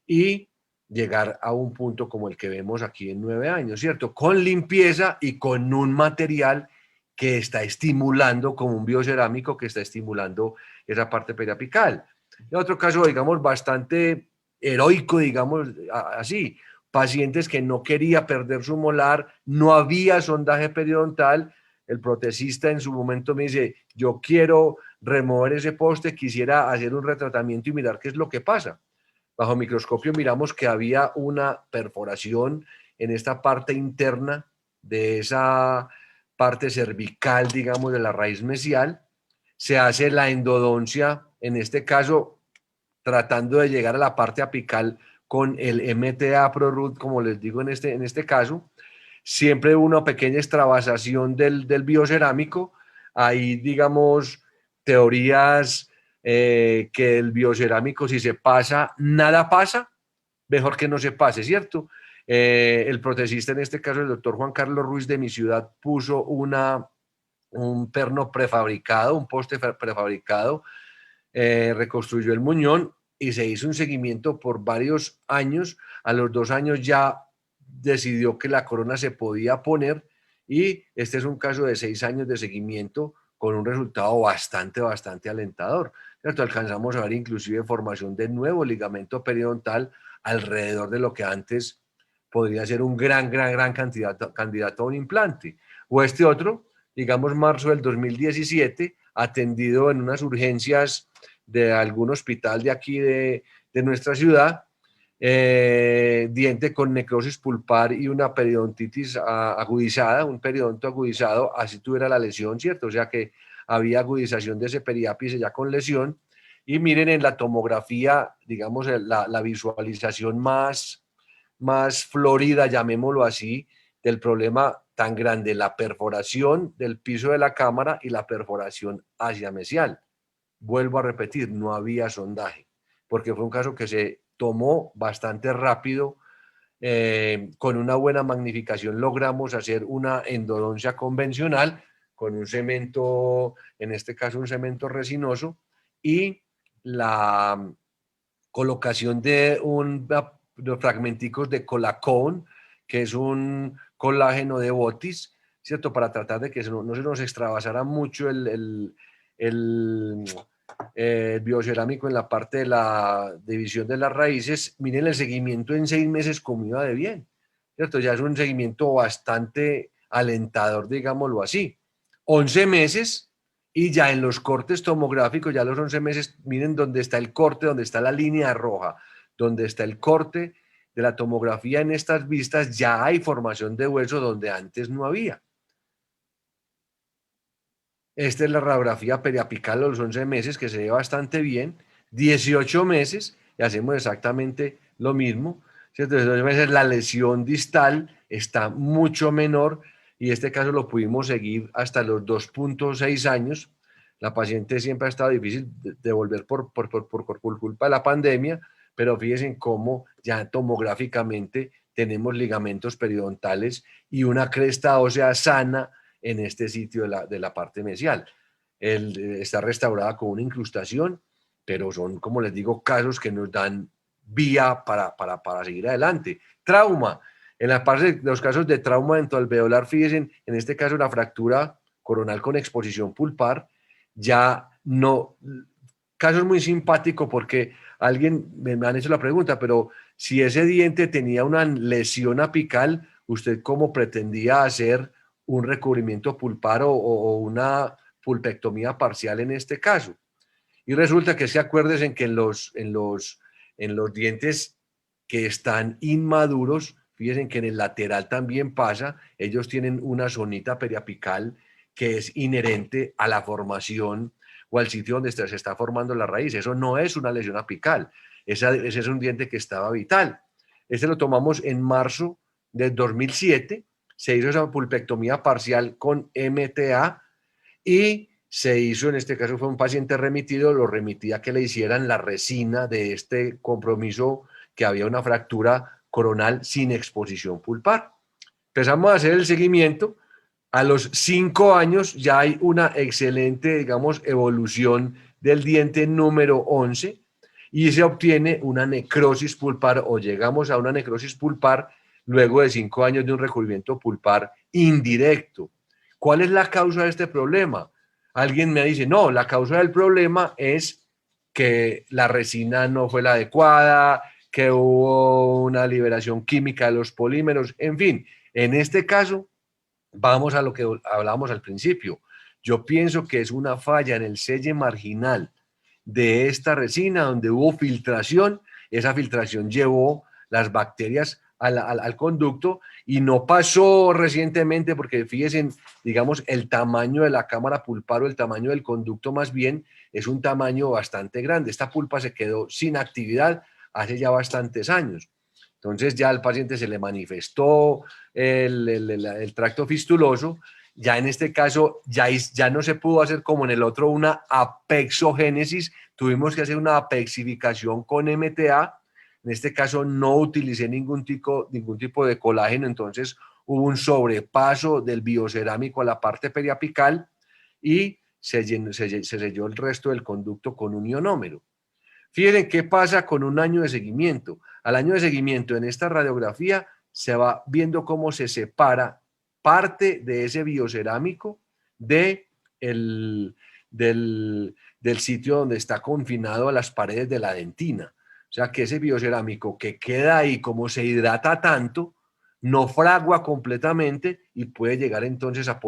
y llegar a un punto como el que vemos aquí en 9 años, ¿cierto? Con limpieza y con un material que está estimulando, como un biocerámico que está estimulando esa parte periapical. Y otro caso, digamos, bastante heroico, digamos, así, pacientes que no quería perder su molar, no había sondaje periodontal, el protesista en su momento me dice, yo quiero remover ese poste, quisiera hacer un retratamiento y mirar qué es lo que pasa. Bajo microscopio miramos que había una perforación en esta parte interna de esa parte cervical, digamos, de la raíz mesial. Se hace la endodoncia, en este caso, tratando de llegar a la parte apical con el MTA ProRoot, como les digo en este caso. Siempre una pequeña extravasación del biocerámico. Ahí, digamos, teorías que el biocerámico, si se pasa, nada pasa, mejor que no se pase, ¿cierto? El protesista, en este caso el doctor Juan Carlos Ruiz de mi ciudad, puso un perno prefabricado, un poste prefabricado, reconstruyó el muñón y se hizo un seguimiento por varios años. A los 2 años ya decidió que la corona se podía poner y este es un caso de 6 años de seguimiento con un resultado bastante alentador. ¿Cierto? Alcanzamos a ver inclusive formación de nuevo ligamento periodontal alrededor de lo que antes podría ser un gran candidato a un implante. O este otro, digamos marzo del 2017, atendido en unas urgencias de algún hospital de aquí de nuestra ciudad, diente con necrosis pulpar y una periodontitis agudizada, un periodonto agudizado, así tuviera la lesión, ¿cierto? O sea que había agudización de ese periápice ya con lesión. Y miren en la tomografía, digamos, la visualización más florida, llamémoslo así, del problema tan grande, la perforación del piso de la cámara y la perforación hacia mesial. Vuelvo a repetir, no había sondaje, porque fue un caso que se tomó bastante rápido. Con una buena magnificación logramos hacer una endodoncia convencional con un cemento, en este caso un cemento resinoso, y la colocación de de fragmenticos de colacón, que es un colágeno de Botis, ¿cierto? Para tratar de que no se nos extravasara mucho el biocerámico en la parte de la división de las raíces. Miren el seguimiento en 6 meses como iba de bien, ¿cierto? Ya es un seguimiento bastante alentador, digámoslo así. 11 meses y ya en los cortes tomográficos, ya los 11 meses, miren dónde está el corte, dónde está la línea roja, donde está el corte de la tomografía en estas vistas, ya hay formación de hueso donde antes no había. Esta es la radiografía periapical de los 11 meses, que se ve bastante bien. 18 meses, y hacemos exactamente lo mismo. ¿Cierto? 18 meses la lesión distal está mucho menor, y este caso lo pudimos seguir hasta los 2.6 años. La paciente siempre ha estado difícil de volver por culpa de la pandemia, pero fíjense cómo ya tomográficamente tenemos ligamentos periodontales y una cresta ósea sana en este sitio de la parte mesial. Está restaurada con una incrustación, pero son, como les digo, casos que nos dan vía para seguir adelante. Trauma. En la parte de los casos de trauma dentoalveolar, fíjense, en este caso la fractura coronal con exposición pulpar, ya no... Caso muy simpático porque alguien me han hecho la pregunta, pero si ese diente tenía una lesión apical, ¿usted cómo pretendía hacer un recubrimiento pulpar o una pulpectomía parcial en este caso? Y resulta que se acuérdense que en los dientes que están inmaduros, fíjense que en el lateral también pasa, ellos tienen una zonita periapical que es inherente a la formación o al sitio donde se está formando la raíz. Eso no es una lesión apical, ese es un diente que estaba vital. Este lo tomamos en marzo del 2007, se hizo esa pulpectomía parcial con MTA y se hizo, en este caso fue un paciente remitido, lo remití a que le hicieran la resina de este compromiso, que había una fractura coronal sin exposición pulpar. Empezamos a hacer el seguimiento. A los 5 años ya hay una excelente, digamos, evolución del diente número 11 y se obtiene una necrosis pulpar o llegamos a una necrosis pulpar luego de 5 años de un recubrimiento pulpar indirecto. ¿Cuál es la causa de este problema? Alguien me dice, no, la causa del problema es que la resina no fue la adecuada, que hubo una liberación química de los polímeros, en fin, en este caso, vamos a lo que hablábamos al principio. Yo pienso que es una falla en el selle marginal de esta resina donde hubo filtración, esa filtración llevó las bacterias al conducto y no pasó recientemente porque fíjense, digamos, el tamaño de la cámara pulpar o el tamaño del conducto más bien es un tamaño bastante grande. Esta pulpa se quedó sin actividad hace ya bastantes años. Entonces ya al paciente se le manifestó el tracto fistuloso. Ya en este caso ya no se pudo hacer como en el otro una apexogénesis, tuvimos que hacer una apexificación con MTA. En este caso no utilicé ningún tipo de colágeno, entonces hubo un sobrepaso del biocerámico a la parte periapical y se selló el resto del conducto con un ionómero. Fíjense qué pasa con un año de seguimiento. Al año de seguimiento en esta radiografía se va viendo cómo se separa parte de ese biocerámico del, del sitio donde está confinado a las paredes de la dentina. O sea que ese biocerámico que queda ahí, como se hidrata tanto, no fragua completamente y puede llegar entonces a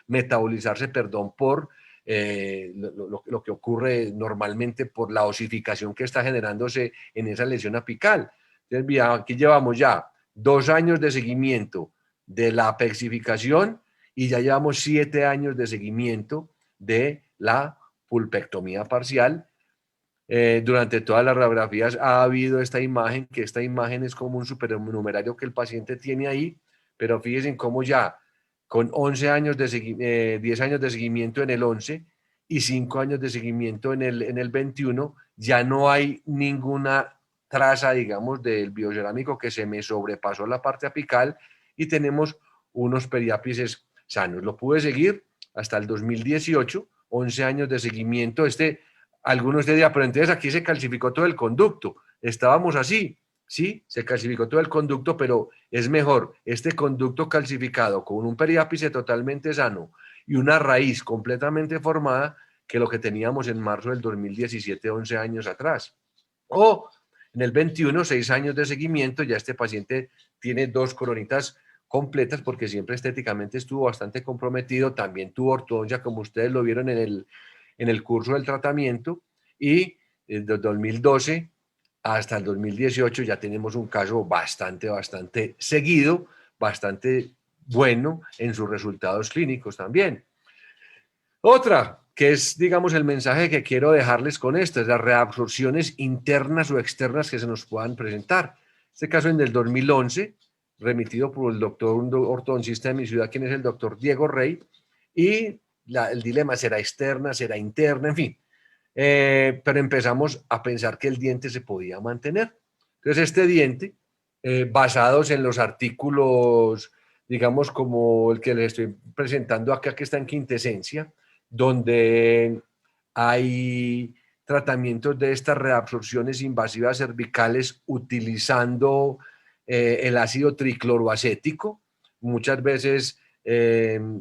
metabolizarse, perdón, por lo que ocurre normalmente por la osificación que está generándose en esa lesión apical. Entonces, aquí llevamos ya 2 años de seguimiento de la apexificación y ya llevamos 7 años de seguimiento de la pulpectomía parcial. Durante todas las radiografías ha habido esta imagen, que esta imagen es como un supernumerario que el paciente tiene ahí, pero fíjense cómo ya con 11 años de 10 años de seguimiento en el 11 y 5 años de seguimiento en el 21, ya no hay ninguna traza, digamos, del biocerámico que se me sobrepasó la parte apical y tenemos unos periápices sanos. Lo pude seguir hasta el 2018, 11 años de seguimiento. Algunos de dirán, pero entonces aquí se calcificó todo el conducto. Estábamos así, sí, se calcificó todo el conducto, pero es mejor este conducto calcificado con un periápice totalmente sano y una raíz completamente formada que lo que teníamos en marzo del 2017, 11 años atrás. O en el 21, 6 años de seguimiento, ya este paciente tiene 2 coronitas completas porque siempre estéticamente estuvo bastante comprometido, también tuvo ortodoncia, como ustedes lo vieron en el curso del tratamiento, y desde el 2012 hasta el 2018 ya tenemos un caso bastante seguido, bastante bueno en sus resultados clínicos también. Otra, que es, digamos, el mensaje que quiero dejarles con esto, es las reabsorciones internas o externas que se nos puedan presentar. Este caso en el 2011, remitido por el doctor, un ortodoncista de mi ciudad, quien es el doctor Diego Rey, y el dilema será externa, será interna, en fin. Pero empezamos a pensar que el diente se podía mantener. Entonces, este diente, basados en los artículos, digamos, como el que les estoy presentando acá, que está en Quintesencia, donde hay tratamientos de estas reabsorciones invasivas cervicales utilizando el ácido tricloroacético. Muchas veces,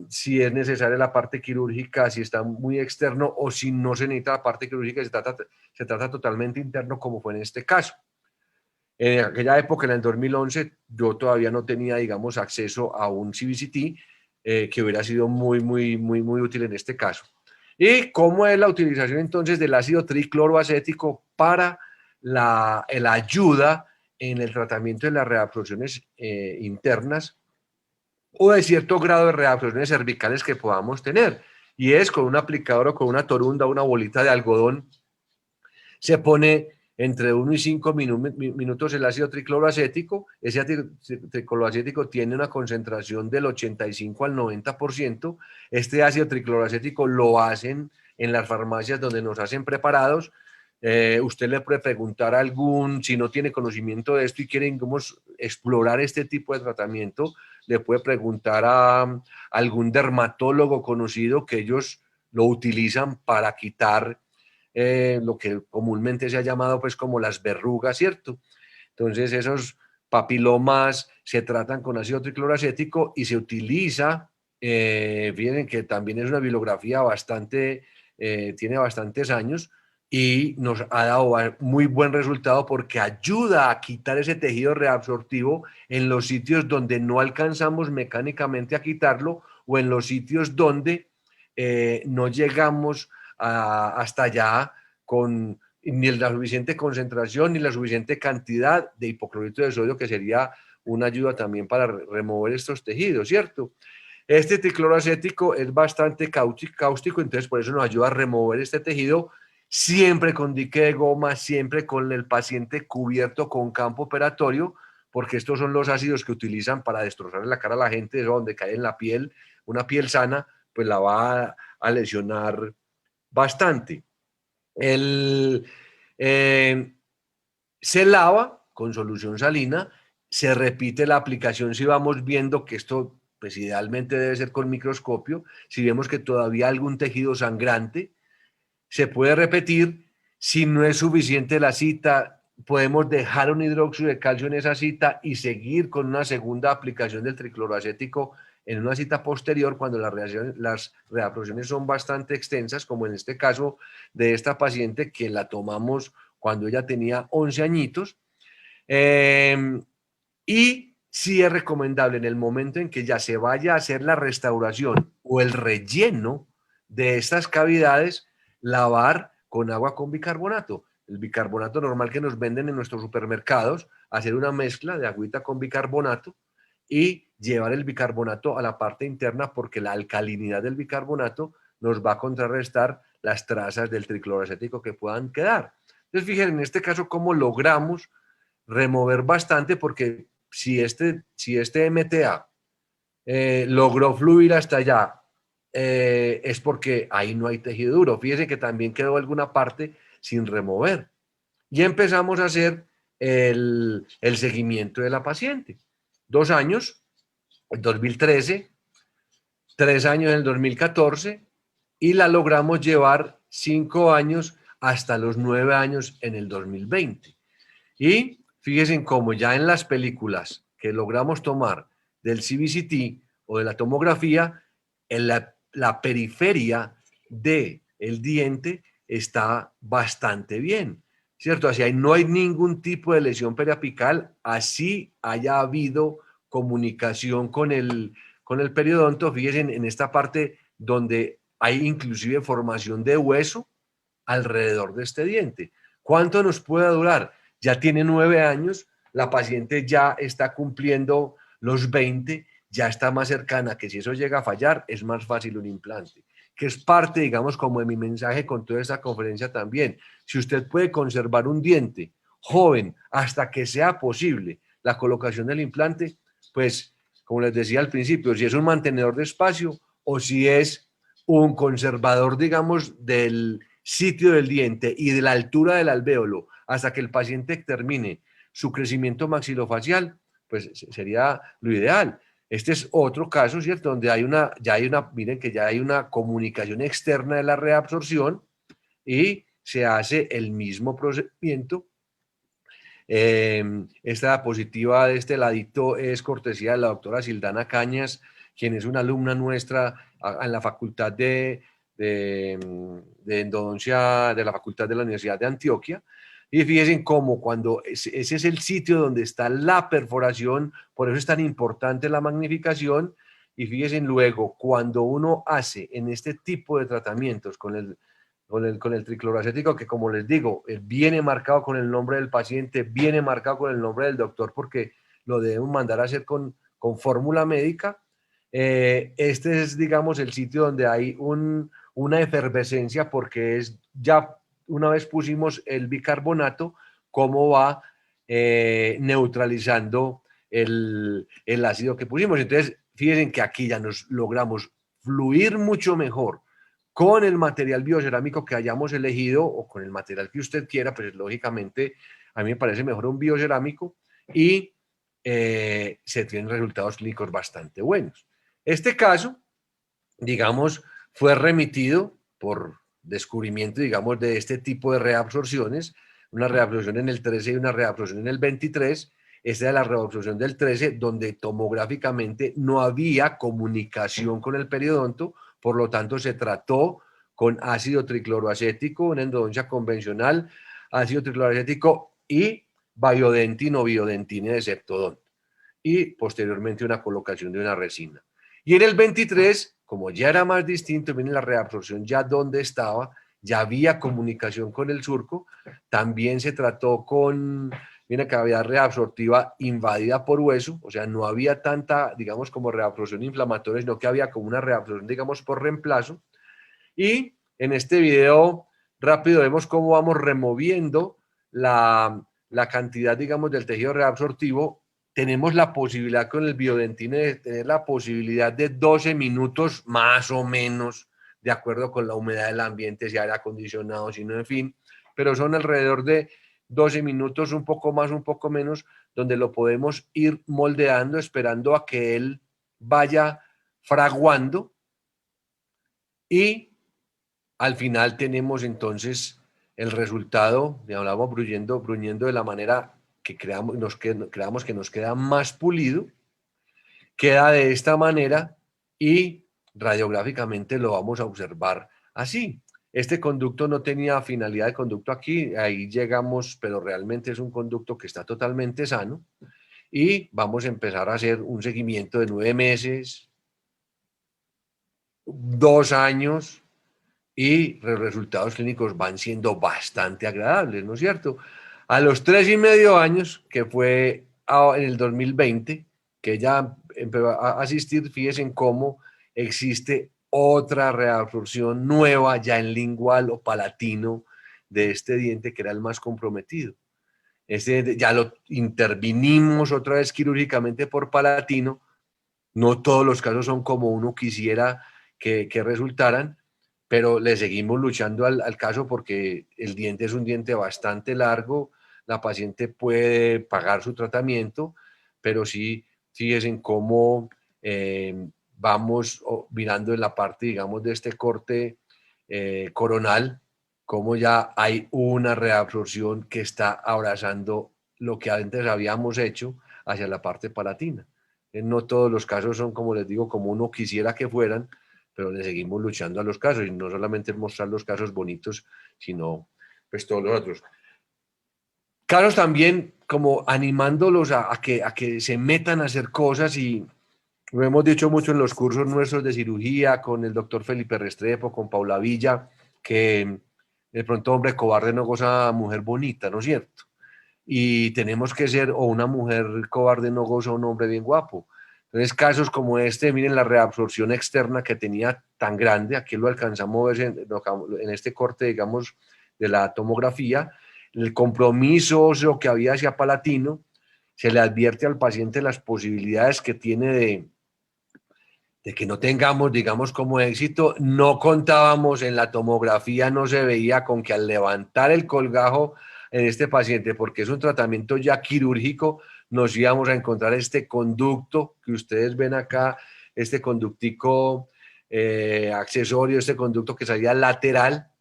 si es necesaria la parte quirúrgica, si está muy externo o si no se necesita la parte quirúrgica, se trata totalmente interno, como fue en este caso. En aquella época, en el 2011, yo todavía no tenía, digamos, acceso a un CBCT que hubiera sido muy útil en este caso. ¿Y cómo es la utilización entonces del ácido tricloroacético para la ayuda en el tratamiento de las reabsorciones internas o de cierto grado de reabsorciones cervicales que podamos tener? Y es con un aplicador o con una torunda, una bolita de algodón, se pone entre 1 y 5 minutos el ácido tricloroacético. Ese ácido tricloroacético tiene una concentración del 85 al 90%. Este ácido tricloroacético lo hacen en las farmacias donde nos hacen preparados. Usted le puede preguntar a si no tiene conocimiento de esto y quiere, digamos, explorar este tipo de tratamiento, le puede preguntar a algún dermatólogo conocido que ellos lo utilizan para quitar lo que comúnmente se ha llamado pues como las verrugas, ¿cierto? Entonces esos papilomas se tratan con ácido tricloroacético y se utiliza, fíjense que también es una bibliografía tiene bastantes años y nos ha dado muy buen resultado porque ayuda a quitar ese tejido reabsortivo en los sitios donde no alcanzamos mecánicamente a quitarlo o en los sitios donde no llegamos hasta allá con ni la suficiente concentración ni la suficiente cantidad de hipoclorito de sodio, que sería una ayuda también para remover estos tejidos, ¿cierto? Este tricloroacético es bastante cáustico, entonces por eso nos ayuda a remover este tejido, siempre con dique de goma, siempre con el paciente cubierto con campo operatorio, porque estos son los ácidos que utilizan para destrozar la cara a la gente, eso donde cae en la piel, una piel sana, pues la va a lesionar bastante. Se lava con solución salina, se repite la aplicación si vamos viendo que esto, pues idealmente debe ser con microscopio, si vemos que todavía hay algún tejido sangrante, se puede repetir. Si no es suficiente la cita, podemos dejar un hidróxido de calcio en esa cita y seguir con una segunda aplicación del tricloroacético en una cita posterior cuando las reabsorciones son bastante extensas, como en este caso de esta paciente que la tomamos cuando ella tenía 11 añitos. Y sí es recomendable en el momento en que ya se vaya a hacer la restauración o el relleno de estas cavidades, lavar con agua con bicarbonato. El bicarbonato normal que nos venden en nuestros supermercados, hacer una mezcla de agüita con bicarbonato y llevar el bicarbonato a la parte interna porque la alcalinidad del bicarbonato nos va a contrarrestar las trazas del tricloroacético que puedan quedar. Entonces, fíjense en este caso cómo logramos remover bastante, porque si este MTA logró fluir hasta allá, es porque ahí no hay tejido duro. Fíjense que también quedó alguna parte sin remover. Y empezamos a hacer el seguimiento de la paciente. 2 años, en 2013, 3 años en el 2014, y la logramos llevar 5 años hasta los 9 años en el 2020. Y fíjense en cómo ya en las películas que logramos tomar del CBCT o de la tomografía, en la periferia del diente está bastante bien, ¿cierto? Así no hay ningún tipo de lesión periapical, así haya habido comunicación con el periodonto. Fíjense en esta parte donde hay inclusive formación de hueso alrededor de este diente. ¿Cuánto nos puede durar? Ya tiene 9 años, la paciente ya está cumpliendo los 20, ya está más cercana, que si eso llega a fallar, es más fácil un implante, que es parte, digamos, como de mi mensaje con toda esta conferencia también. Si usted puede conservar un diente joven hasta que sea posible la colocación del implante, pues, como les decía al principio, si es un mantenedor de espacio o si es un conservador, digamos, del sitio del diente y de la altura del alvéolo hasta que el paciente termine su crecimiento maxilofacial, pues sería lo ideal. Este es otro caso, ¿cierto? Donde miren que ya hay una comunicación externa de la reabsorción y se hace el mismo procedimiento. Esta diapositiva de este ladito es cortesía de la doctora Sildana Cañas, quien es una alumna nuestra en la Facultad de Endodoncia de la Facultad de la Universidad de Antioquia. Y fíjense cómo cuando ese es el sitio donde está la perforación, por eso es tan importante la magnificación. Y fíjense luego, cuando uno hace en este tipo de tratamientos con el tricloroacético, que como les digo, viene marcado con el nombre del paciente, viene marcado con el nombre del doctor, porque lo debemos mandar a hacer con fórmula médica. Este es, digamos, el sitio donde hay una efervescencia, porque es ya una vez pusimos el bicarbonato, cómo va neutralizando el ácido que pusimos. Entonces, fíjense que aquí ya nos logramos fluir mucho mejor con el material biocerámico que hayamos elegido o con el material que usted quiera, pues lógicamente a mí me parece mejor un biocerámico y se tienen resultados clínicos bastante buenos. Este caso, digamos, fue remitido por descubrimiento, digamos, de este tipo de reabsorciones, una reabsorción en el 13 y una reabsorción en el 23. Esta es la reabsorción del 13, donde tomográficamente no había comunicación con el periodonto, por lo tanto se trató con ácido tricloroacético, una endodoncia convencional, ácido tricloroacético y Biodentin o Biodentine de Septodont, y posteriormente una colocación de una resina. Y en el 23, como ya era más distinto, viene la reabsorción ya donde estaba, ya había comunicación con el surco, también se trató con una cavidad reabsortiva invadida por hueso, o sea, no había tanta, digamos, como reabsorción inflamatoria, sino que había como una reabsorción, digamos, por reemplazo. Y en este video rápido vemos cómo vamos removiendo la cantidad, digamos, del tejido reabsortivo. Tenemos la posibilidad con el Biodentine de tener la posibilidad de 12 minutos más o menos, de acuerdo con la humedad del ambiente, si aire acondicionado, si no, en fin, pero son alrededor de 12 minutos, un poco más, un poco menos, donde lo podemos ir moldeando, esperando a que él vaya fraguando, y al final tenemos entonces el resultado, le hablamos bruñendo de la manera que creamos que nos queda más pulido, queda de esta manera y radiográficamente lo vamos a observar así. Este conducto no tenía finalidad de conducto aquí, ahí llegamos, pero realmente es un conducto que está totalmente sano y vamos a empezar a hacer un seguimiento de 9 meses, 2 años, y los resultados clínicos van siendo bastante agradables, ¿no es cierto? A los 3,5 años, que fue en el 2020, que ella empezó a asistir, fíjense en cómo existe otra reabsorción nueva ya en lingual o palatino de este diente que era el más comprometido. Este diente ya lo intervinimos otra vez quirúrgicamente por palatino. No todos los casos son como uno quisiera que resultaran, pero le seguimos luchando al caso porque el diente es un diente bastante largo, la paciente puede pagar su tratamiento, pero sí, fíjense en cómo vamos mirando en la parte, digamos, de este corte coronal, cómo ya hay una reabsorción que está abrazando lo que antes habíamos hecho hacia la parte palatina. No todos los casos son, como les digo, como uno quisiera que fueran, pero le seguimos luchando a los casos y no solamente mostrar los casos bonitos, sino pues todos los otros. Casos también como animándolos a que se metan a hacer cosas y lo hemos dicho mucho en los cursos nuestros de cirugía con el doctor Felipe Restrepo, con Paula Villa, que de pronto hombre cobarde no goza mujer bonita, ¿no es cierto? Y tenemos que ser, o una mujer cobarde no goza un hombre bien guapo. Entonces, casos como este, miren la reabsorción externa que tenía tan grande, aquí lo alcanzamos a ver en este corte, digamos, de la tomografía, el compromiso óseo que había hacia palatino, se le advierte al paciente las posibilidades que tiene de que no tengamos, digamos, como éxito. No contábamos en la tomografía, no se veía con que al levantar el colgajo en este paciente, porque es un tratamiento ya quirúrgico, nos íbamos a encontrar este conducto que ustedes ven acá, este conductico accesorio, este conducto que salía lateral.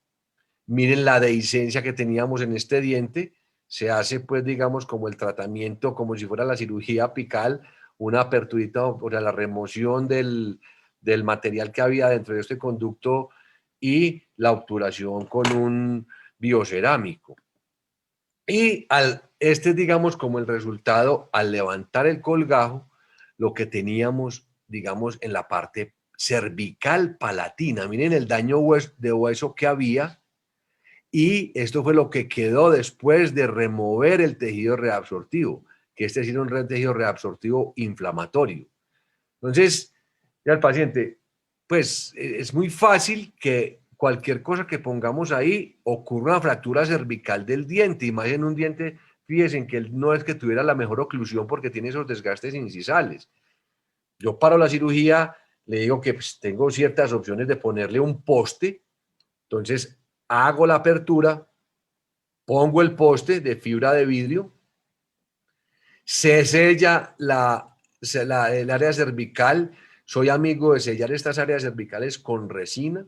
Miren la dehiscencia que teníamos en este diente. Se hace, pues, digamos, como el tratamiento, como si fuera la cirugía apical, una aperturita, o sea, la remoción del material que había dentro de este conducto y la obturación con un biocerámico. Y este, digamos, como el resultado, al levantar el colgajo, lo que teníamos, digamos, en la parte cervical palatina. Miren el daño de hueso que había. Y esto fue lo que quedó después de remover el tejido reabsortivo, que este es un tejido reabsortivo inflamatorio. Entonces, ya el paciente, pues es muy fácil que cualquier cosa que pongamos ahí ocurra una fractura cervical del diente. Y más en un diente, fíjense que él no es que tuviera la mejor oclusión porque tiene esos desgastes incisales. Yo paro la cirugía, le digo que pues, tengo ciertas opciones de ponerle un poste, entonces hago la apertura, pongo el poste de fibra de vidrio, se sella el área cervical. Soy amigo de sellar estas áreas cervicales con resina,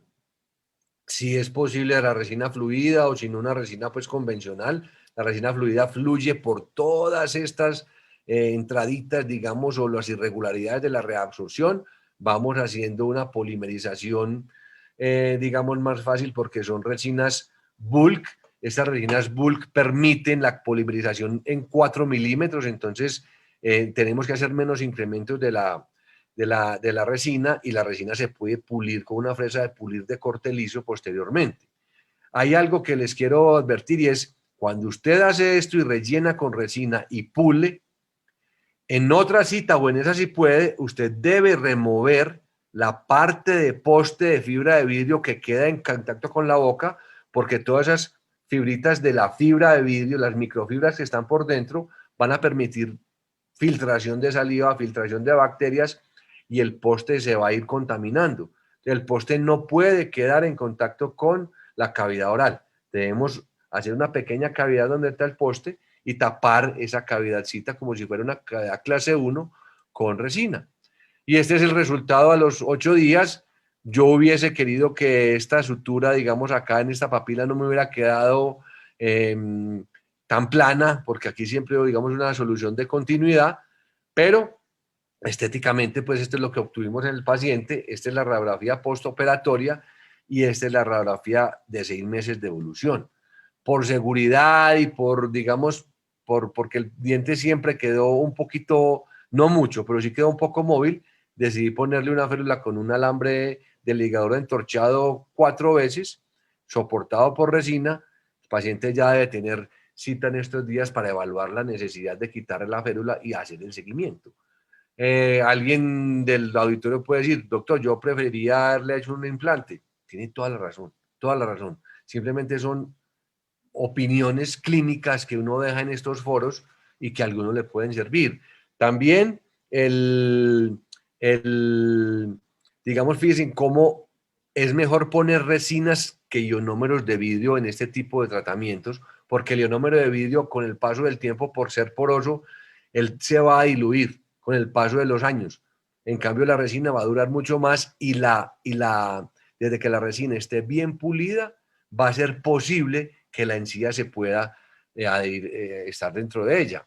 si es posible la resina fluida o si no una resina pues convencional. La resina fluida fluye por todas estas entraditas, digamos, o las irregularidades de la reabsorción. Vamos haciendo una polimerización, digamos, más fácil porque son resinas bulk. Estas resinas bulk permiten la polimerización en 4 milímetros, entonces tenemos que hacer menos incrementos de la resina y la resina se puede pulir con una fresa de pulir de corte liso posteriormente. Hay algo que les quiero advertir y es cuando usted hace esto y rellena con resina y pule, en otra cita o en esa si puede, usted debe remover la parte de poste de fibra de vidrio que queda en contacto con la boca, porque todas esas fibritas de la fibra de vidrio, las microfibras que están por dentro, van a permitir filtración de saliva, filtración de bacterias y el poste se va a ir contaminando. El poste no puede quedar en contacto con la cavidad oral. Debemos hacer una pequeña cavidad donde está el poste y tapar esa cavidadcita como si fuera una cavidad clase 1 con resina. Y este es el resultado a los 8 días. Yo hubiese querido que esta sutura, digamos, acá en esta papila no me hubiera quedado tan plana, porque aquí siempre, digamos, una solución de continuidad, pero estéticamente, pues esto es lo que obtuvimos en el paciente. Esta es la radiografía postoperatoria y esta es la radiografía de 6 meses de evolución. Por seguridad y por, digamos, porque el diente siempre quedó un poquito, no mucho, pero sí quedó un poco móvil, decidí ponerle una férula con un alambre de ligador entorchado 4 veces, soportado por resina. El paciente ya debe tener cita en estos días para evaluar la necesidad de quitarle la férula y hacer el seguimiento. Alguien del auditorio puede decir, doctor, yo preferiría haberle hecho un implante. Tiene toda la razón, toda la razón. Simplemente son opiniones clínicas que uno deja en estos foros y que a algunos le pueden servir. También digamos, fíjense cómo es mejor poner resinas que ionómeros de vidrio en este tipo de tratamientos, porque el ionómero de vidrio con el paso del tiempo, por ser poroso, él se va a diluir con el paso de los años. En cambio, la resina va a durar mucho más y desde que la resina esté bien pulida, va a ser posible que la encía se pueda estar dentro de ella.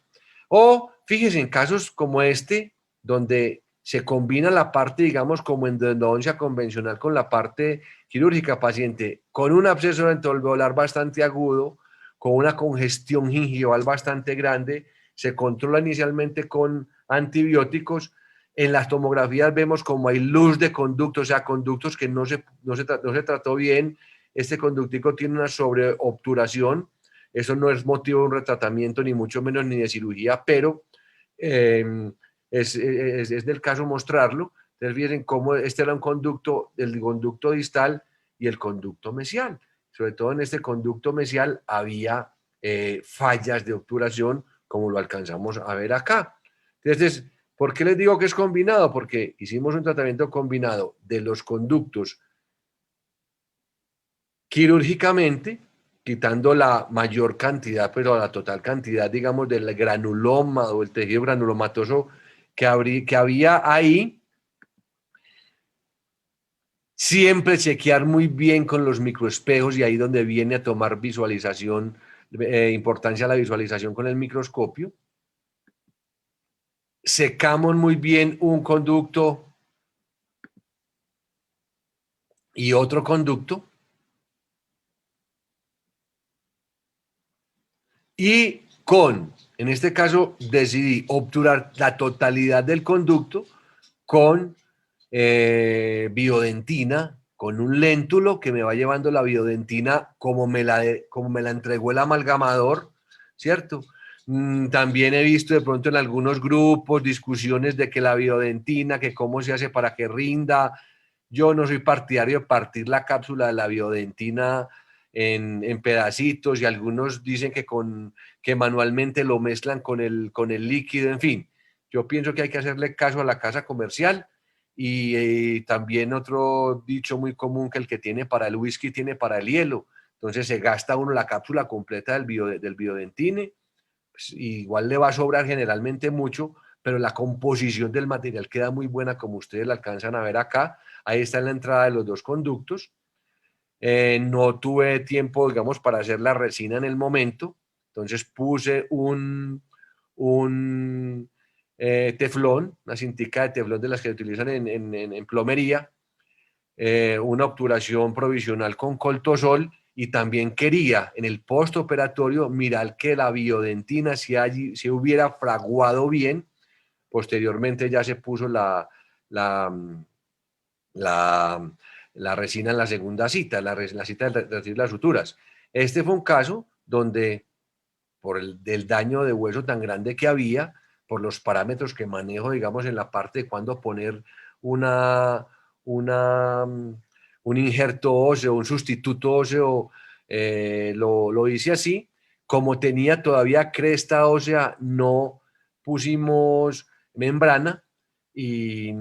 O fíjese en casos como este, donde se combina la parte, digamos, como endodoncia convencional con la parte quirúrgica, paciente con un absceso alveolar bastante agudo, con una congestión gingival bastante grande, se controla inicialmente con antibióticos. En las tomografías vemos como hay luz de conductos, o sea, conductos que no se trató bien. Este conductico tiene una sobreobturación. Eso no es motivo de un retratamiento, ni mucho menos ni de cirugía, pero es del caso mostrarlo. Entonces, fíjense cómo este era un conducto, el conducto distal y el conducto mesial. Sobre todo en este conducto mesial había fallas de obturación, como lo alcanzamos a ver acá. Entonces, ¿por qué les digo que es combinado? Porque hicimos un tratamiento combinado de los conductos quirúrgicamente, quitando la mayor cantidad, pero la total cantidad, digamos, del granuloma o el tejido granulomatoso que había ahí. Siempre chequear muy bien con los microespejos y ahí donde viene a tomar visualización, importancia la visualización con el microscopio. Secamos muy bien un conducto y otro conducto. Y en este caso, decidí obturar la totalidad del conducto con biodentina, con un léntulo que me va llevando la biodentina como me la entregó el amalgamador, ¿cierto? También he visto de pronto en algunos grupos discusiones de que la biodentina, que cómo se hace para que rinda. Yo no soy partidario de partir la cápsula de la biodentina en pedacitos, y algunos dicen que manualmente lo mezclan con el líquido, en fin. Yo pienso que hay que hacerle caso a la casa comercial. Y también otro dicho muy común, que el que tiene para el whisky tiene para el hielo. Entonces se gasta uno la cápsula completa del biodentine, pues igual le va a sobrar generalmente mucho, pero la composición del material queda muy buena, como ustedes la alcanzan a ver acá. Ahí está en la entrada de los dos conductos. No tuve tiempo, digamos, para hacer la resina en el momento, entonces puse un teflón, una cintica de teflón de las que se utilizan en plomería, una obturación provisional con coltosol, y también quería en el postoperatorio mirar que la biodentina se hubiera fraguado bien. Posteriormente ya se puso la resina en la segunda cita, la cita de recibir las suturas. Este fue un caso donde, por del daño de hueso tan grande que había, por los parámetros que manejo, digamos, en la parte de cuándo poner un injerto óseo, un sustituto óseo, lo hice así. Como tenía todavía cresta ósea, no pusimos membrana, y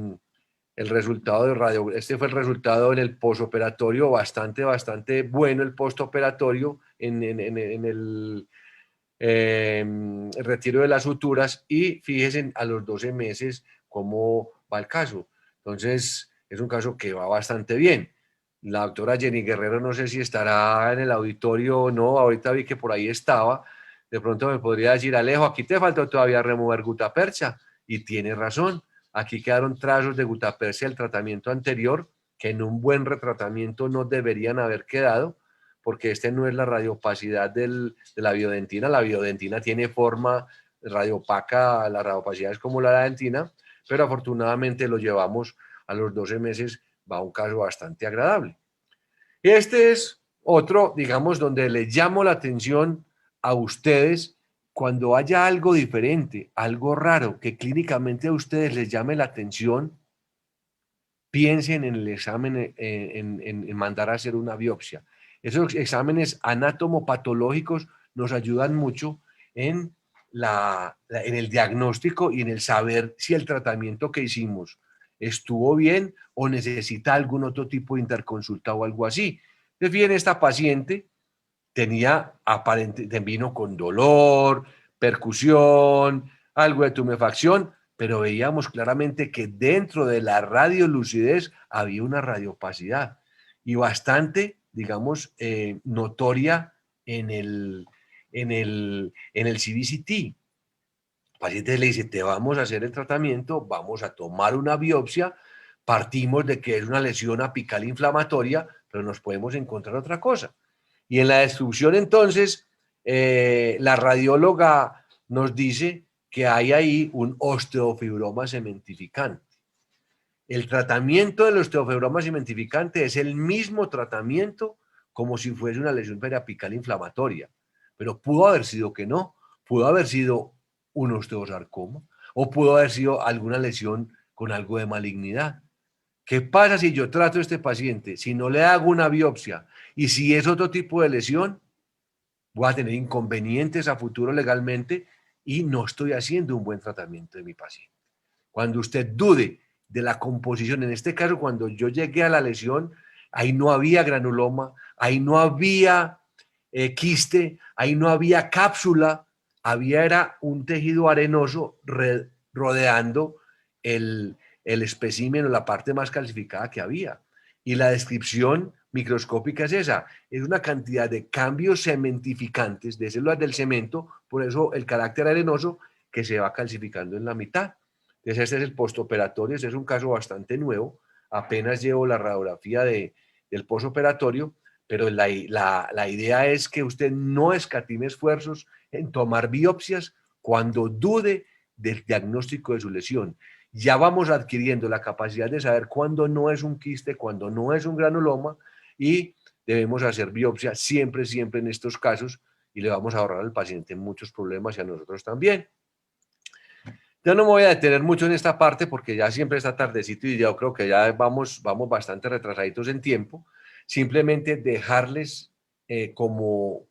el resultado este fue el resultado en el postoperatorio, bastante bueno el postoperatorio en el retiro de las suturas. Y fíjense a los 12 meses cómo va el caso. Entonces, es un caso que va bastante bien. La doctora Jenny Guerrero, no sé si estará en el auditorio o no, ahorita vi que por ahí estaba. De pronto me podría decir: Alejo, aquí te falta todavía remover gutapercha. Y tiene razón, aquí quedaron trazos de gutapercha del tratamiento anterior, que en un buen retratamiento no deberían haber quedado, porque este no es la radiopacidad de la biodentina. La biodentina tiene forma radiopaca, la radiopacidad es como la dentina, pero afortunadamente lo llevamos a los 12 meses, va a un caso bastante agradable. Este es otro, digamos, donde le llamo la atención a ustedes cuando haya algo diferente, algo raro, que clínicamente a ustedes les llame la atención, piensen en el examen, en mandar a hacer una biopsia. Esos exámenes anatomopatológicos nos ayudan mucho en, en el diagnóstico y en el saber si el tratamiento que hicimos estuvo bien o necesita algún otro tipo de interconsulta o algo así. Entonces, bien, esta paciente vino con dolor, percusión, algo de tumefacción, pero veíamos claramente que dentro de la radiolucidez había una radiopacidad y bastante, digamos, notoria en el CBCT. El paciente le dice, te vamos a hacer el tratamiento, vamos a tomar una biopsia, partimos de que es una lesión apical inflamatoria, pero nos podemos encontrar otra cosa. Y en la descripción entonces, la radióloga nos dice que hay ahí un osteofibroma cementificante. El tratamiento del osteofibroma cementificante es el mismo tratamiento como si fuese una lesión periapical inflamatoria, pero pudo haber sido que no, pudo haber sido un osteosarcoma o pudo haber sido alguna lesión con algo de malignidad. ¿Qué pasa si yo trato a este paciente, si no le hago una biopsia y si es otro tipo de lesión? Voy a tener inconvenientes a futuro legalmente y no estoy haciendo un buen tratamiento de mi paciente. Cuando usted dude de la composición, en este caso cuando yo llegué a la lesión, ahí no había granuloma, ahí no había quiste, ahí no había cápsula, era un tejido arenoso rodeando el espécimen o la parte más calcificada que había. Y la descripción microscópica es esa, es una cantidad de cambios cementificantes de células del cemento, por eso el carácter arenoso que se va calcificando en la mitad. Entonces este es el postoperatorio, este es un caso bastante nuevo, apenas llevo la radiografía del postoperatorio, pero la idea es que usted no escatime esfuerzos en tomar biopsias cuando dude del diagnóstico de su lesión. Ya vamos adquiriendo la capacidad de saber cuándo no es un quiste, cuándo no es un granuloma y debemos hacer biopsia siempre, siempre en estos casos y le vamos a ahorrar al paciente muchos problemas y a nosotros también. Yo no me voy a detener mucho en esta parte porque ya siempre está tardecito y yo creo que ya vamos bastante retrasaditos en tiempo. Simplemente dejarles como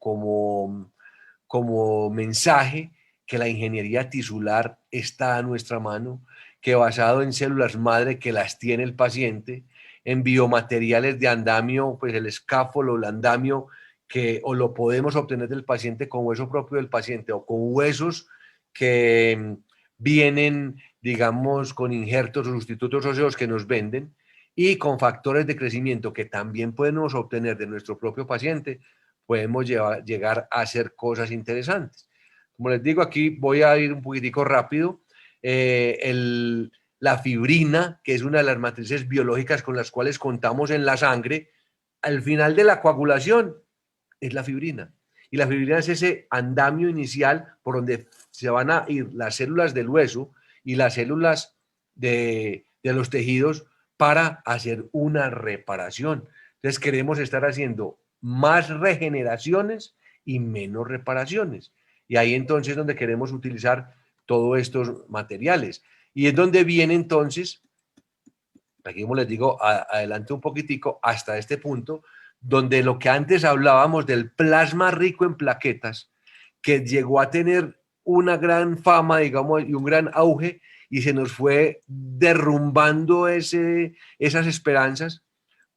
mensaje que la ingeniería tisular está a nuestra mano, que basado en células madre que las tiene el paciente, en biomateriales de andamio, pues el escáfolo, el andamio, que o lo podemos obtener del paciente con hueso propio del paciente o con huesos que vienen, digamos, con injertos o sustitutos óseos que nos venden y con factores de crecimiento que también podemos obtener de nuestro propio paciente, podemos llegar a hacer cosas interesantes. Como les digo, aquí voy a ir un poquitico rápido. La fibrina, que es una de las matrices biológicas con las cuales contamos en la sangre, al final de la coagulación es la fibrina. Y la fibrina es ese andamio inicial por donde se van a ir las células del hueso y las células de los tejidos para hacer una reparación. Entonces queremos estar haciendo más regeneraciones y menos reparaciones. Y ahí entonces es donde queremos utilizar todos estos materiales. Y es donde viene entonces, aquí como les digo, adelante un poquitico hasta este punto, donde lo que antes hablábamos del plasma rico en plaquetas, que llegó a tener una gran fama, digamos, y un gran auge, y se nos fue derrumbando esas esperanzas,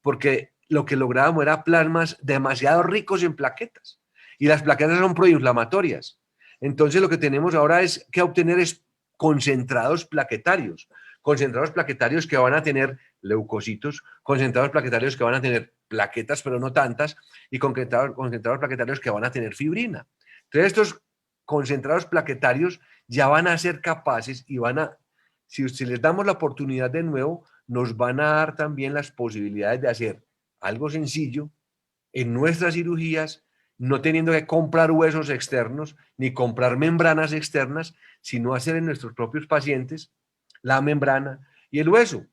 porque lo que lográbamos era plasmas demasiado ricos en plaquetas, y las plaquetas son proinflamatorias. Entonces lo que tenemos ahora es que obtener es concentrados plaquetarios que van a tener leucocitos, concentrados plaquetarios que van a tener plaquetas, pero no tantas, y concentrados plaquetarios que van a tener fibrina. Entonces estos concentrados plaquetarios ya van a ser capaces y si les damos la oportunidad de nuevo, nos van a dar también las posibilidades de hacer algo sencillo en nuestras cirugías, no teniendo que comprar huesos externos ni comprar membranas externas, sino hacer en nuestros propios pacientes la membrana y el hueso.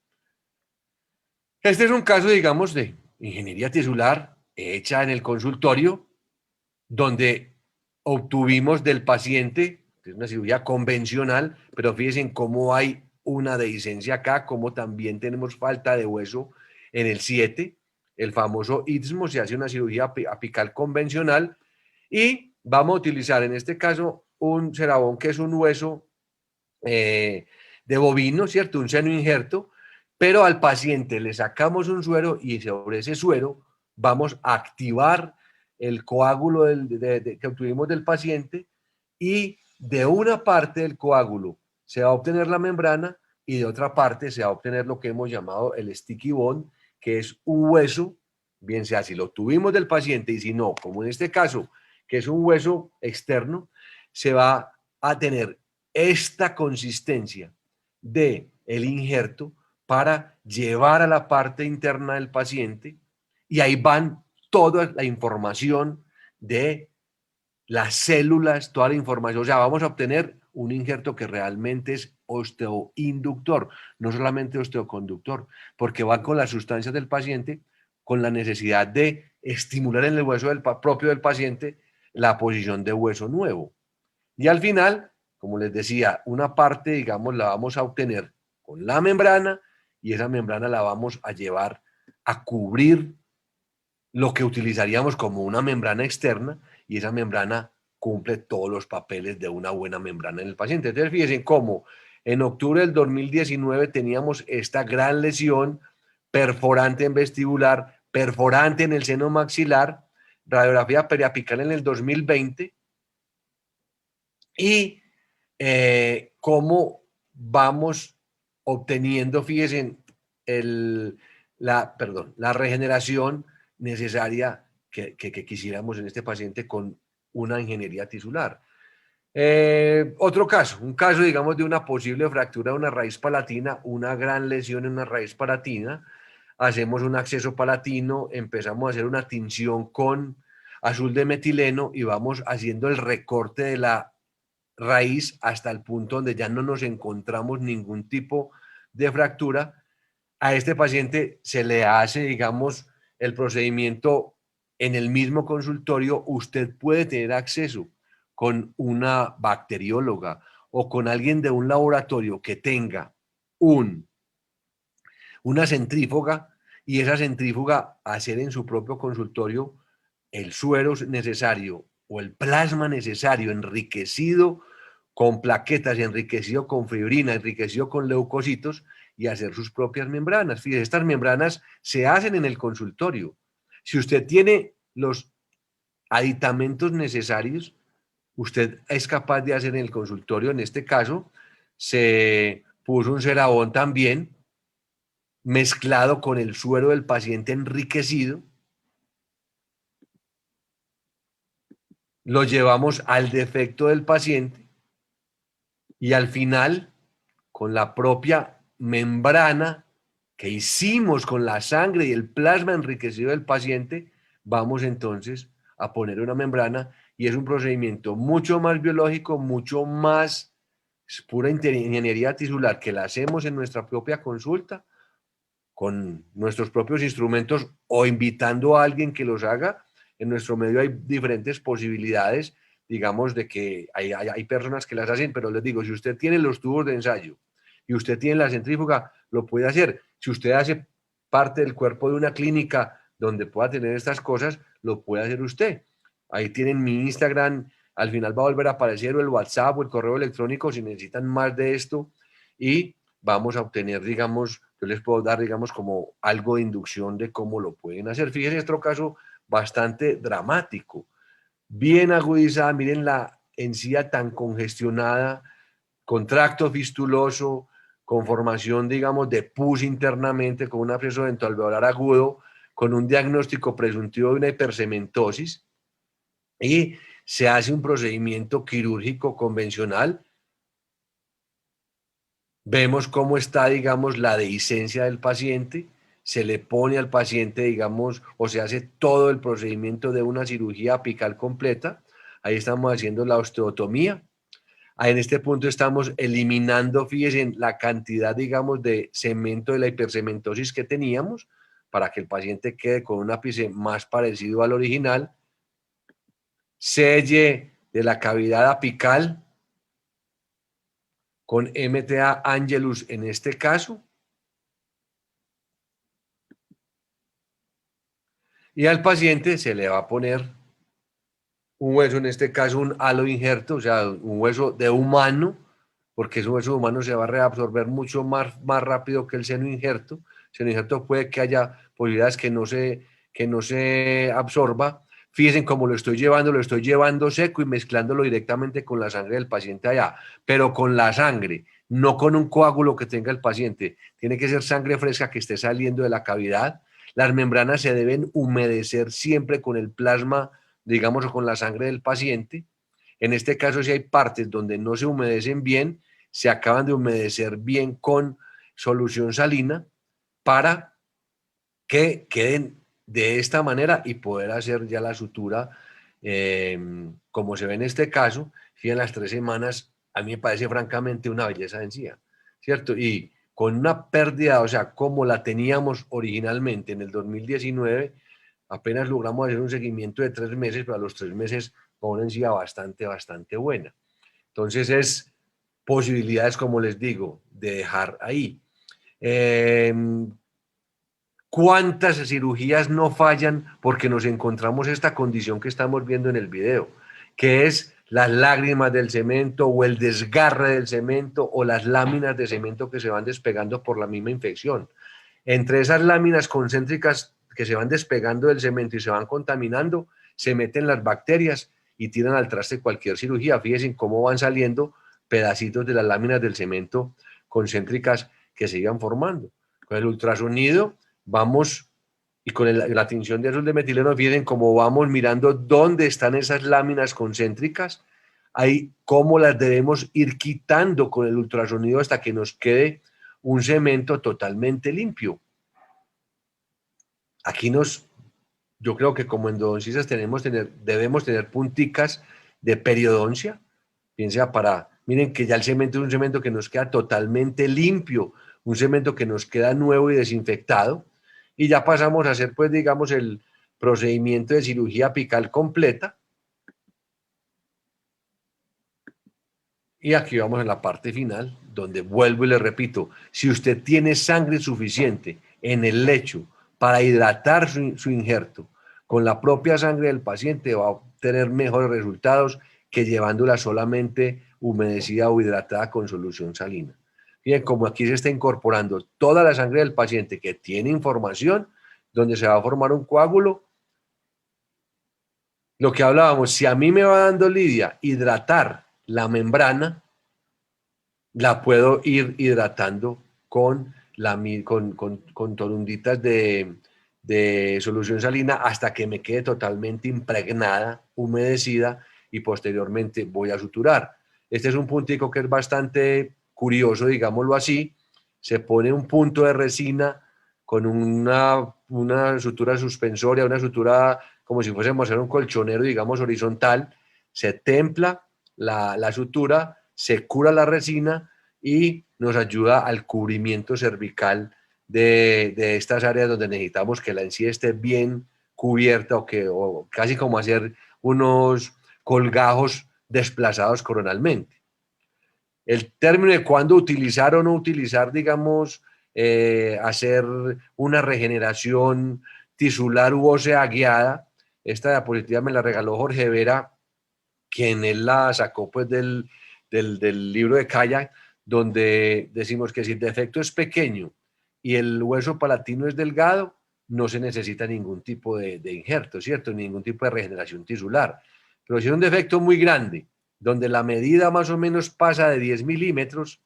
Este es un caso, digamos, de ingeniería tisular hecha en el consultorio, donde obtuvimos del paciente, es una cirugía convencional, pero fíjense en cómo hay una dehiscencia acá, como también tenemos falta de hueso en el 7, el famoso istmo. Se hace una cirugía apical convencional y vamos a utilizar en este caso un cerabón que es un hueso de bovino, ¿cierto? Un seno injerto, pero al paciente le sacamos un suero y sobre ese suero vamos a activar el coágulo que obtuvimos del paciente, y de una parte del coágulo se va a obtener la membrana y de otra parte se va a obtener lo que hemos llamado el sticky bone, que es un hueso, bien sea si lo obtuvimos del paciente y si no, como en este caso, que es un hueso externo, se va a tener esta consistencia de el injerto para llevar a la parte interna del paciente, y ahí van toda la información de las células, toda la información. O sea, vamos a obtener un injerto que realmente es osteoinductor, no solamente osteoconductor, porque va con las sustancias del paciente, con la necesidad de estimular en el hueso propio del paciente la posición de hueso nuevo. Y al final, como les decía, una parte, digamos, la vamos a obtener con la membrana, y esa membrana la vamos a llevar a cubrir lo que utilizaríamos como una membrana externa, y esa membrana cumple todos los papeles de una buena membrana en el paciente. Entonces, fíjense cómo en octubre del 2019 teníamos esta gran lesión perforante en vestibular, perforante en el seno maxilar, radiografía periapical en el 2020, y cómo vamos obteniendo, fíjense, la regeneración necesaria que quisiéramos en este paciente con una ingeniería tisular. Otro caso, un caso, digamos, de una posible fractura de una raíz palatina, una gran lesión en una raíz palatina. Hacemos un acceso palatino, empezamos a hacer una tinción con azul de metileno y vamos haciendo el recorte de la raíz hasta el punto donde ya no nos encontramos ningún tipo de fractura. A este paciente se le hace, digamos, el procedimiento en el mismo consultorio. Usted puede tener acceso con una bacterióloga o con alguien de un laboratorio que tenga una centrífuga, y esa centrífuga hacer en su propio consultorio el suero necesario o el plasma necesario, enriquecido con plaquetas, enriquecido con fibrina, enriquecido con leucocitos, y hacer sus propias membranas. Fíjese, estas membranas se hacen en el consultorio. Si usted tiene los aditamentos necesarios, usted es capaz de hacer en el consultorio. En este caso, se puso un cerabón también mezclado con el suero del paciente enriquecido, lo llevamos al defecto del paciente y al final, con la propia membrana que hicimos con la sangre y el plasma enriquecido del paciente, vamos entonces a poner una membrana, y es un procedimiento mucho más biológico, mucho más pura ingeniería tisular, que la hacemos en nuestra propia consulta, con nuestros propios instrumentos, o invitando a alguien que los haga. En nuestro medio hay diferentes posibilidades, digamos, de que hay personas que las hacen, pero les digo, si usted tiene los tubos de ensayo y usted tiene la centrífuga, lo puede hacer. Si usted hace parte del cuerpo de una clínica donde pueda tener estas cosas, lo puede hacer usted. Ahí tienen mi Instagram, al final va a volver a aparecer, o el WhatsApp o el correo electrónico si necesitan más de esto, y vamos a obtener, digamos, yo les puedo dar, digamos, como algo de inducción de cómo lo pueden hacer. Fíjense, otro caso bastante dramático, bien agudizada, miren la encía tan congestionada, con tracto fistuloso, con formación, digamos, de pus internamente, con un absceso dentoalveolar agudo, con un diagnóstico presuntivo de una hipercementosis, y se hace un procedimiento quirúrgico convencional. Vemos cómo está, digamos, la dehiscencia del paciente, se le pone al paciente, digamos, o se hace todo el procedimiento de una cirugía apical completa. Ahí estamos haciendo la osteotomía. En este punto estamos eliminando, fíjense, la cantidad, digamos, de cemento de la hipercementosis que teníamos para que el paciente quede con un ápice más parecido al original. Selle de la cavidad apical con MTA Angelus en este caso. Y al paciente se le va a poner un hueso, en este caso un halo injerto, o sea, un hueso de humano, porque ese hueso humano se va a reabsorber mucho más rápido que el seno injerto. El seno injerto puede que haya posibilidades que no se absorba. Fíjense cómo lo estoy llevando seco y mezclándolo directamente con la sangre del paciente allá, pero con la sangre, no con un coágulo que tenga el paciente. Tiene que ser sangre fresca que esté saliendo de la cavidad. Las membranas se deben humedecer siempre con el plasma, digamos, o con la sangre del paciente. En este caso, si hay partes donde no se humedecen bien, se acaban de humedecer bien con solución salina para que queden de esta manera y poder hacer ya la sutura, como se ve en este caso, si en las 3 semanas, a mí me parece francamente una belleza de encía, ¿cierto? Y con una pérdida, o sea, como la teníamos originalmente en el 2019, apenas logramos hacer un seguimiento de 3 meses, pero a los 3 meses con una encía bastante buena. Entonces es posibilidades, como les digo, de dejar ahí. ¿Cuántas cirugías no fallan porque nos encontramos esta condición que estamos viendo en el video? Que es las lágrimas del cemento o el desgarre del cemento o las láminas de cemento que se van despegando por la misma infección. Entre esas láminas concéntricas que se van despegando del cemento y se van contaminando, se meten las bacterias y tiran al traste cualquier cirugía. Fíjense cómo van saliendo pedacitos de las láminas del cemento concéntricas que se iban formando. Con el ultrasonido vamos, y con la tinción de azul de metileno, fíjense cómo vamos mirando dónde están esas láminas concéntricas, ahí cómo las debemos ir quitando con el ultrasonido hasta que nos quede un cemento totalmente limpio. Aquí yo creo que como endodoncistas debemos tener punticas de periodoncia, piensa miren que ya el cemento es un cemento que nos queda totalmente limpio, un cemento que nos queda nuevo y desinfectado, y ya pasamos a hacer, pues, digamos, el procedimiento de cirugía apical completa. Y aquí vamos en la parte final, donde vuelvo y le repito, si usted tiene sangre suficiente en el lecho para hidratar su injerto con la propia sangre del paciente, va a obtener mejores resultados que llevándola solamente humedecida o hidratada con solución salina. Bien, como aquí se está incorporando toda la sangre del paciente que tiene información, donde se va a formar un coágulo, lo que hablábamos, si a mí me va dando lidia hidratar la membrana, la puedo ir hidratando con torunditas de solución salina hasta que me quede totalmente impregnada, humedecida, y posteriormente voy a suturar. Este es un puntico que es bastante curioso, digámoslo así. Se pone un punto de resina con una sutura suspensoria, una sutura como si fuésemos a hacer un colchonero, digamos, horizontal. Se templa la sutura, se cura la resina y nos ayuda al cubrimiento cervical de estas áreas donde necesitamos que la encía esté bien cubierta o casi como hacer unos colgajos desplazados coronalmente. El término de cuándo utilizar o no utilizar, digamos, hacer una regeneración tisular u ósea guiada, esta diapositiva me la regaló Jorge Vera, quien él la sacó pues del libro de Kayak, donde decimos que si el defecto es pequeño y el hueso palatino es delgado, no se necesita ningún tipo de injerto, ¿cierto? Ningún tipo de regeneración tisular. Pero si es un defecto muy grande, donde la medida más o menos pasa de 10 milímetros,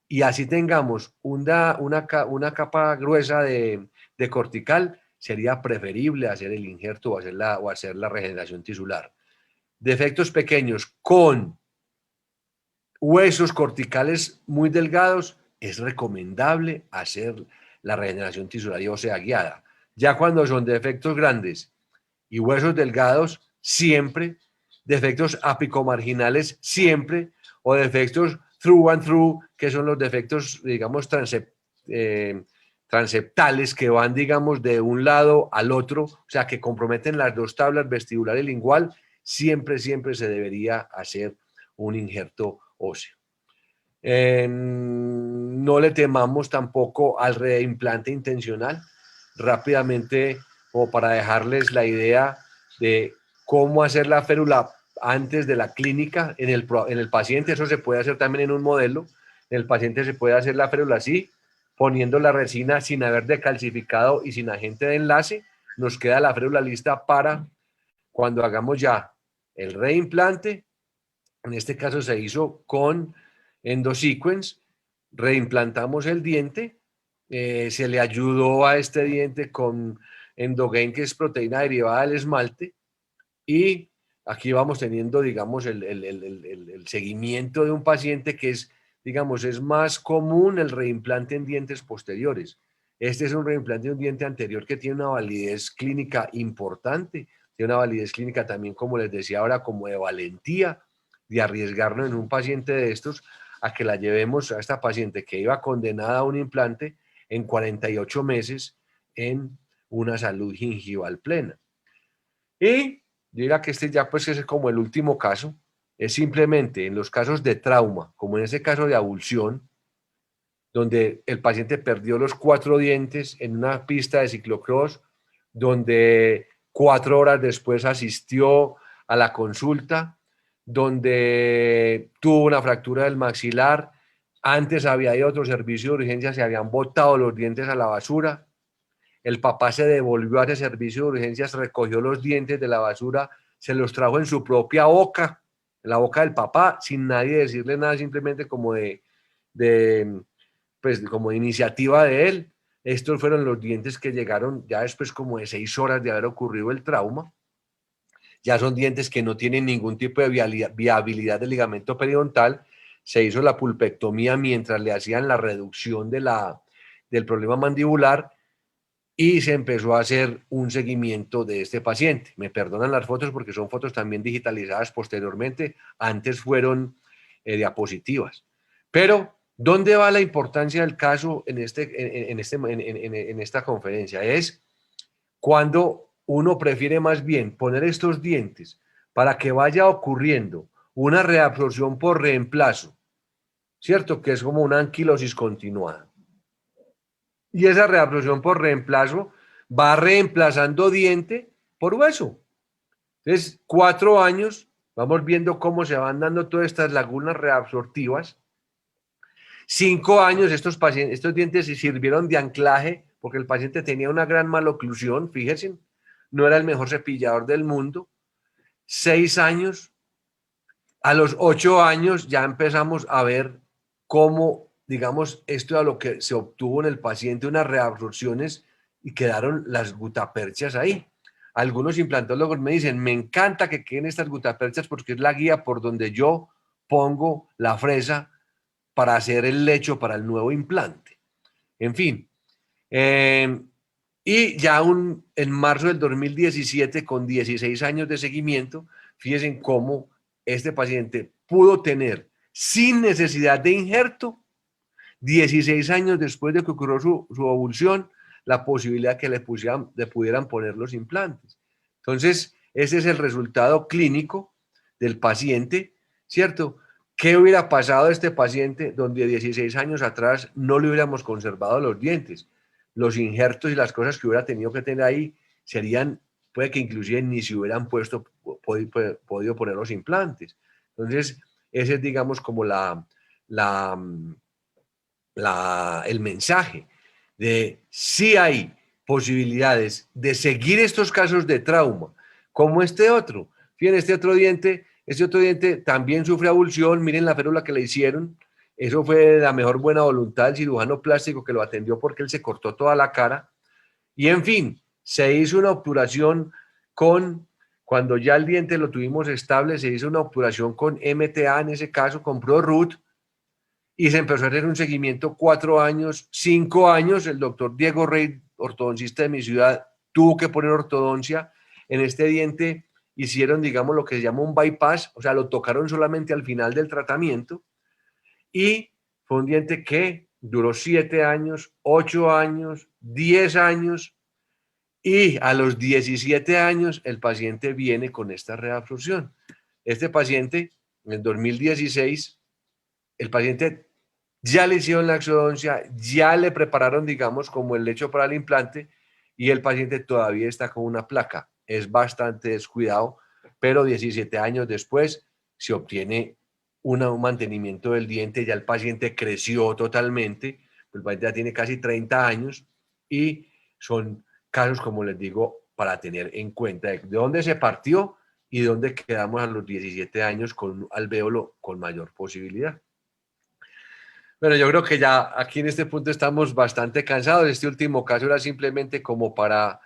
y así tengamos una capa gruesa de cortical, sería preferible hacer el injerto o hacer la regeneración tisular. Defectos pequeños con huesos corticales muy delgados, es recomendable hacer la regeneración tisular y ósea guiada. Ya cuando son defectos grandes y huesos delgados, siempre, defectos apicomarginales, siempre, o defectos through and through, que son los defectos, digamos, transeptales que van, digamos, de un lado al otro, o sea, que comprometen las dos tablas vestibular y lingual, siempre se debería hacer un injerto óseo. No le temamos tampoco al reimplante intencional. Rápidamente, como para dejarles la idea de cómo hacer la férula antes de la clínica en el paciente, eso se puede hacer también en un modelo. En el paciente se puede hacer la férula así, poniendo la resina sin haber decalcificado y sin agente de enlace. Nos queda la férula lista para cuando hagamos ya el reimplante. En este caso se hizo con endosequence, reimplantamos el diente, se le ayudó a este diente con Endogain, que es proteína derivada del esmalte, y aquí vamos teniendo, digamos, el seguimiento de un paciente que es, digamos, es más común el reimplante en dientes posteriores. Este es un reimplante de un diente anterior que tiene una validez clínica importante, tiene una validez clínica también, como les decía ahora, como de valentía, de arriesgarnos en un paciente de estos a que la llevemos a esta paciente que iba condenada a un implante en 48 meses en una salud gingival plena. Y diga que este ya pues es como el último caso, es simplemente en los casos de trauma, como en ese caso de avulsión, donde el paciente perdió los 4 dientes en una pista de ciclocross, donde 4 horas después asistió a la consulta, donde tuvo una fractura del maxilar, antes había ido a otro servicio de urgencia, se habían botado los dientes a la basura, el papá se devolvió a ese servicio de urgencias, recogió los dientes de la basura, se los trajo en su propia boca, en la boca del papá, sin nadie decirle nada, simplemente como pues como iniciativa de él. Estos fueron los dientes que llegaron ya después como de 6 horas de haber ocurrido el trauma. Ya son dientes que no tienen ningún tipo de viabilidad del ligamento periodontal. Se hizo la pulpectomía mientras le hacían la reducción del problema mandibular y se empezó a hacer un seguimiento de este paciente. Me perdonan las fotos porque son fotos también digitalizadas posteriormente. Antes fueron diapositivas. Pero, ¿dónde va la importancia del caso en esta conferencia? Es cuando uno prefiere más bien poner estos dientes para que vaya ocurriendo una reabsorción por reemplazo, ¿cierto? Que es como una anquilosis continuada. Y esa reabsorción por reemplazo va reemplazando diente por hueso. Entonces, 4 años, vamos viendo cómo se van dando todas estas lagunas reabsortivas. 5 años, estos dientes sirvieron de anclaje porque el paciente tenía una gran maloclusión, fíjense, no era el mejor cepillador del mundo. 6 años, a los 8 años ya empezamos a ver cómo, digamos, esto a lo que se obtuvo en el paciente, unas reabsorciones y quedaron las gutaperchas ahí. Algunos implantólogos me dicen, me encanta que queden estas gutaperchas porque es la guía por donde yo pongo la fresa para hacer el lecho para el nuevo implante. En fin, y ya en marzo del 2017, con 16 años de seguimiento, fíjense cómo este paciente pudo tener, sin necesidad de injerto, 16 años después de que ocurrió su avulsión, la posibilidad que le pudieran poner los implantes. Entonces, ese es el resultado clínico del paciente, ¿cierto? ¿Qué hubiera pasado a este paciente donde 16 años atrás no le hubiéramos conservado los dientes? Los injertos y las cosas que hubiera tenido que tener ahí serían, puede que inclusive ni se hubieran podido poner los implantes. Entonces, ese es, digamos, como el mensaje de si hay posibilidades de seguir estos casos de trauma, como este otro. Fíjense, este otro diente también sufre avulsión, miren la férula que le hicieron, eso fue de la mejor buena voluntad del cirujano plástico que lo atendió porque él se cortó toda la cara, y en fin, se hizo una obturación cuando ya el diente lo tuvimos estable, se hizo una obturación con MTA, en ese caso con ProRoot, y se empezó a hacer un seguimiento 4 años, 5 años. El doctor Diego Rey, ortodoncista de mi ciudad, tuvo que poner ortodoncia en este diente. hicieron, digamos, lo que se llama un bypass, o sea, lo tocaron solamente al final del tratamiento, y fue un diente que duró 7 años, 8 años, 10 años, y a los 17 años el paciente viene con esta reabsorción. Este paciente, en el 2016, el paciente ya le hicieron la exodoncia, ya le prepararon, digamos, como el lecho para el implante, y el paciente todavía está con una placa. Es bastante descuidado, pero 17 años después se obtiene un mantenimiento del diente, ya el paciente creció totalmente, el paciente ya tiene casi 30 años, y son casos, como les digo, para tener en cuenta de dónde se partió y dónde quedamos a los 17 años con un alvéolo con mayor posibilidad. Bueno, yo creo que ya aquí en este punto estamos bastante cansados. Este último caso era simplemente como para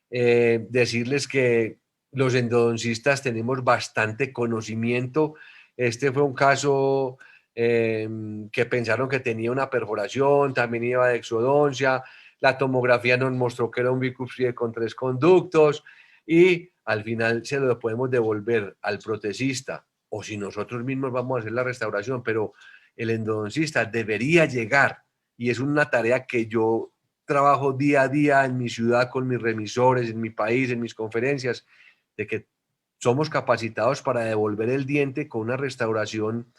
decirles que los endodoncistas tenemos bastante conocimiento. Este fue un caso que pensaron que tenía una perforación, también iba de exodoncia. La tomografía nos mostró que era un bicuspide con 3 conductos, y al final se lo podemos devolver al protesista, o si nosotros mismos vamos a hacer la restauración, pero el endodoncista debería llegar, y es una tarea que yo trabajo día a día en mi ciudad con mis remisores, en mi país, en mis conferencias, de que somos capacitados para devolver el diente con una restauración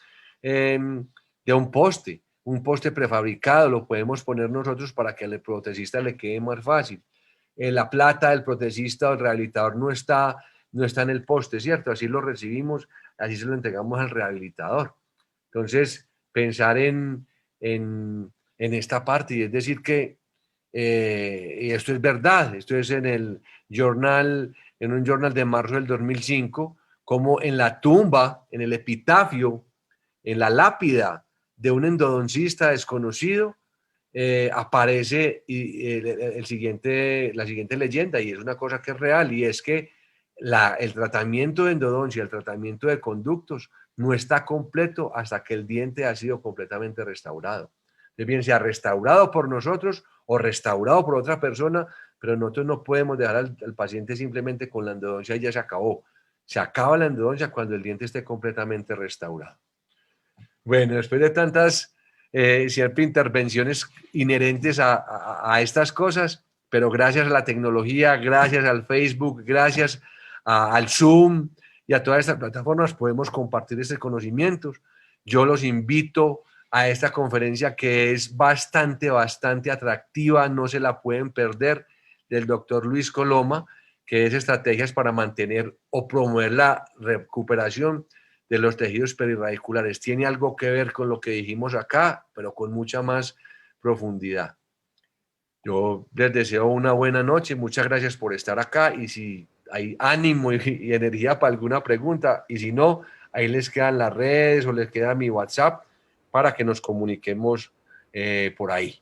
de un poste prefabricado, lo podemos poner nosotros para que al protesista le quede más fácil. La plata del protesista o el rehabilitador no está en el poste, ¿cierto? Así lo recibimos, así se lo entregamos al rehabilitador. Entonces, pensar en esta parte, y es decir que, y esto es verdad, esto es en el journal, en un journal de marzo del 2005, como en la tumba, en el epitafio, en la lápida de un endodoncista desconocido, aparece la siguiente leyenda, y es una cosa que es real, y es que el tratamiento de endodoncia, el tratamiento de conductos, no está completo hasta que el diente ha sido completamente restaurado. Bien sea restaurado por nosotros o restaurado por otra persona, pero nosotros no podemos dejar al paciente simplemente con la endodoncia y ya se acabó. Se acaba la endodoncia cuando el diente esté completamente restaurado. Bueno, después de tantas siempre intervenciones inherentes a estas cosas, pero gracias a la tecnología, gracias al Facebook, gracias al Zoom y a todas estas plataformas podemos compartir estos conocimientos. Yo los invito a esta conferencia que es bastante atractiva, no se la pueden perder, del doctor Luis Coloma, que es estrategias para mantener o promover la recuperación de los tejidos perirradiculares. Tiene algo que ver con lo que dijimos acá, pero con mucha más profundidad. Yo les deseo una buena noche, muchas gracias por estar acá, y si hay ánimo y energía para alguna pregunta, y si no, ahí les quedan las redes o les queda mi WhatsApp para que nos comuniquemos por ahí.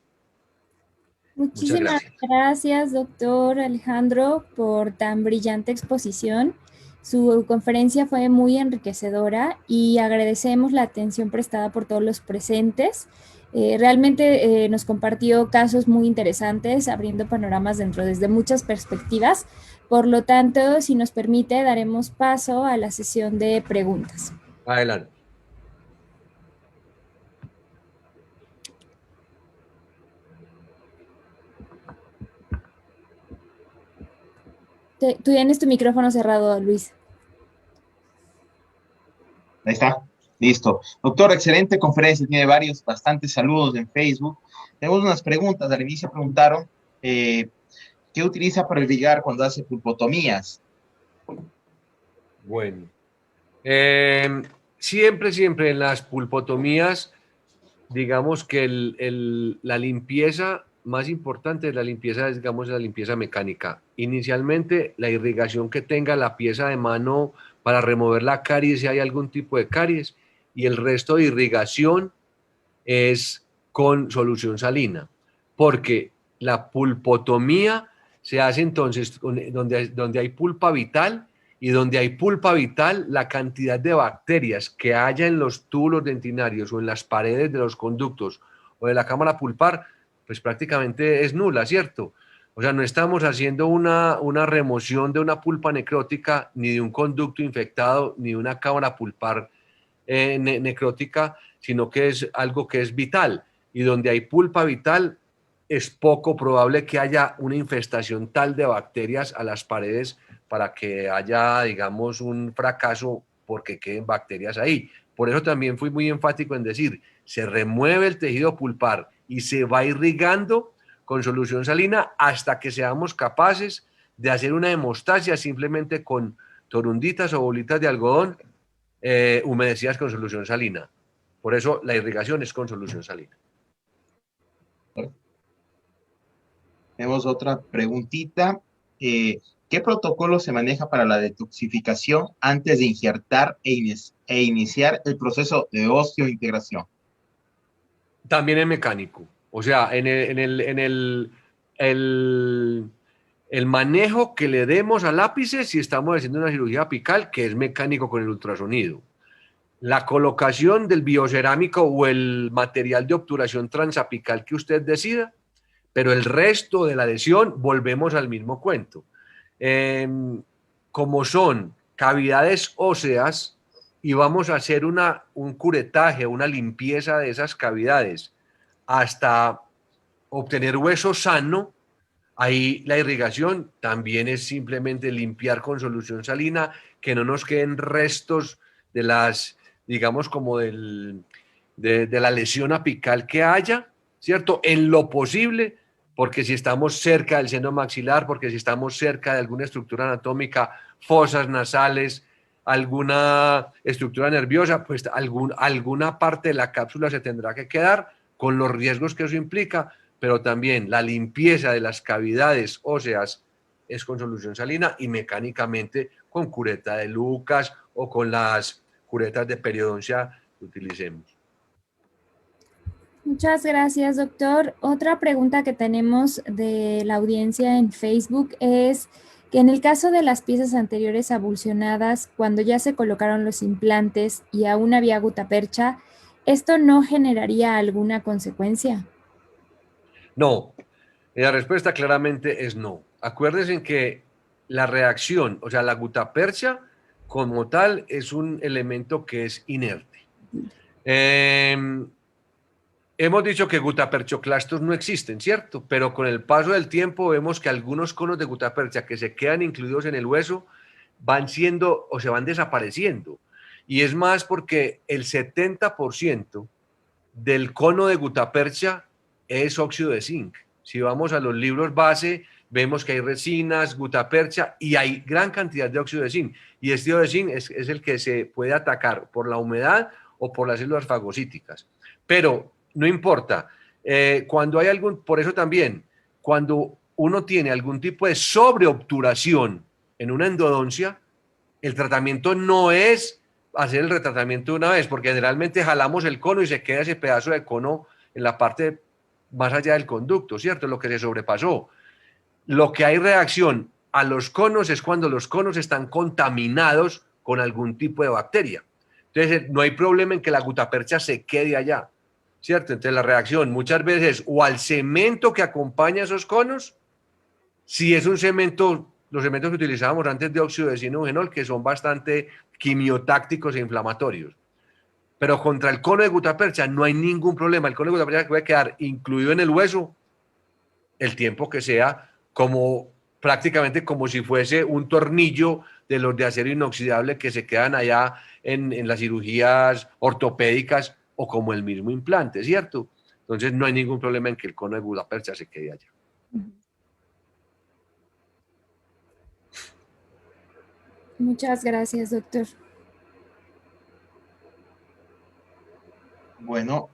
Muchas Muchísimas gracias. gracias, doctor Alejandro, por tan brillante exposición. Su conferencia fue muy enriquecedora y agradecemos la atención prestada por todos los presentes. Realmente nos compartió casos muy interesantes, abriendo panoramas desde muchas perspectivas. Por lo tanto, si nos permite, daremos paso a la sesión de preguntas. Adelante. Tú tienes tu micrófono cerrado, Luis. Ahí está, listo. Doctor, excelente conferencia, tiene bastantes saludos en Facebook. Tenemos unas preguntas, al inicio preguntaron, ¿qué utiliza para irrigar cuando hace pulpotomías? Bueno, siempre en las pulpotomías, digamos que la limpieza más importante es la limpieza, digamos, la limpieza mecánica. Inicialmente, la irrigación que tenga la pieza de mano para remover la caries si hay algún tipo de caries, y el resto de irrigación es con solución salina, porque la pulpotomía se hace entonces donde hay pulpa vital, y donde hay pulpa vital, la cantidad de bacterias que haya en los túbulos dentinarios o en las paredes de los conductos o de la cámara pulpar, pues prácticamente es nula, ¿cierto? O sea, no estamos haciendo una remoción de una pulpa necrótica, ni de un conducto infectado, ni de una cámara pulpar necrótica, sino que es algo que es vital. Y donde hay pulpa vital, es poco probable que haya una infestación tal de bacterias a las paredes para que haya, digamos, un fracaso porque queden bacterias ahí. Por eso también fui muy enfático en decir, se remueve el tejido pulpar y se va irrigando con solución salina hasta que seamos capaces de hacer una hemostasia simplemente con torunditas o bolitas de algodón humedecidas con solución salina. Por eso la irrigación es con solución salina. Tenemos otra preguntita. ¿Qué protocolo se maneja para la detoxificación antes de injertar e iniciar el proceso de osteointegración? También es mecánico. O sea, el manejo que le demos al ápice si estamos haciendo una cirugía apical, que es mecánico con el ultrasonido. La colocación del biocerámico o el material de obturación transapical que usted decida, pero el resto de la lesión volvemos al mismo cuento. Como son cavidades óseas y vamos a hacer un curetaje, una limpieza de esas cavidades hasta obtener hueso sano, ahí la irrigación también es simplemente limpiar con solución salina, que no nos queden restos de las, digamos, como de la lesión apical que haya, ¿cierto? En lo posible, porque si estamos cerca del seno maxilar, porque si estamos cerca de alguna estructura anatómica, fosas nasales, alguna estructura nerviosa, pues alguna parte de la cápsula se tendrá que quedar con los riesgos que eso implica, pero también la limpieza de las cavidades óseas es con solución salina y mecánicamente con cureta de Lucas o con las curetas de periodoncia que utilicemos. Muchas gracias, doctor. Otra pregunta que tenemos de la audiencia en Facebook es que en el caso de las piezas anteriores avulsionadas, cuando ya se colocaron los implantes y aún había gutapercha, ¿esto no generaría alguna consecuencia? No, la respuesta claramente es no. Acuérdense que la reacción, o sea, la gutapercha como tal es un elemento que es inerte. Hemos dicho que gutaperchoclastos no existen, ¿cierto? Pero con el paso del tiempo vemos que algunos conos de gutapercha que se quedan incluidos en el hueso van siendo o se van desapareciendo. Y es más porque el 70% del cono de gutapercha es óxido de zinc. Si vamos a los libros base, vemos que hay resinas, gutapercha y hay gran cantidad de óxido de zinc. Y este óxido de zinc es el que se puede atacar por la humedad o por las células fagocíticas. Pero no importa. Cuando hay por eso también, cuando uno tiene algún tipo de sobreobturación en una endodoncia, el tratamiento no es hacer el retratamiento de una vez, porque generalmente jalamos el cono y se queda ese pedazo de cono en la parte más allá del conducto, ¿cierto? Lo que se sobrepasó. Lo que hay reacción a los conos es cuando los conos están contaminados con algún tipo de bacteria. Entonces, no hay problema en que la gutapercha se quede allá, ¿cierto? Entonces, la reacción muchas veces o al cemento que acompaña esos conos, si es un cemento, los cementos que utilizábamos antes de óxido de zinc, que son bastante quimiotácticos e inflamatorios. Pero contra el cono de gutapercha no hay ningún problema. El cono de gutapercha puede quedar incluido en el hueso el tiempo que sea, como prácticamente como si fuese un tornillo de los de acero inoxidable que se quedan allá en las cirugías ortopédicas o como el mismo implante, ¿cierto? Entonces no hay ningún problema en que el cono de gutapercha se quede allá. Muchas gracias, doctor. Bueno,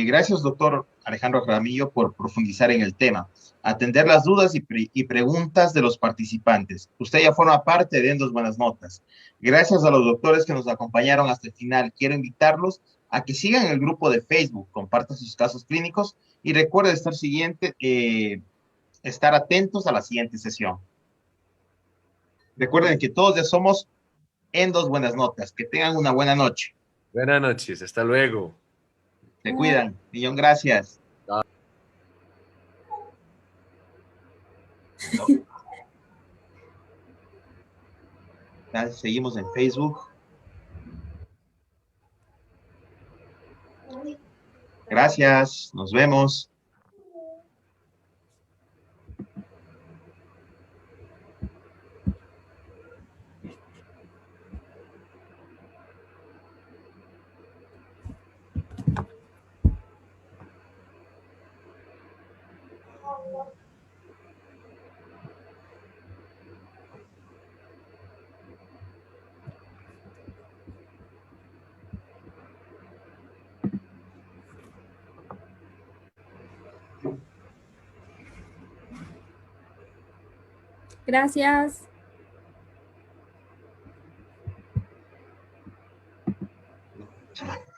gracias, doctor Alejandro Jaramillo, por profundizar en el tema, atender las dudas y preguntas de los participantes. Usted ya forma parte de Endos Buenas Notas. Gracias a los doctores que nos acompañaron hasta el final. Quiero invitarlos a que sigan el grupo de Facebook, compartan sus casos clínicos y recuerden estar atentos a la siguiente sesión. Recuerden que todos ya somos Endos Buenas Notas. Que tengan una buena noche. Buenas noches, hasta luego. Se cuidan. Millón gracias. Seguimos en Facebook. Gracias, nos vemos. Gracias. Chao.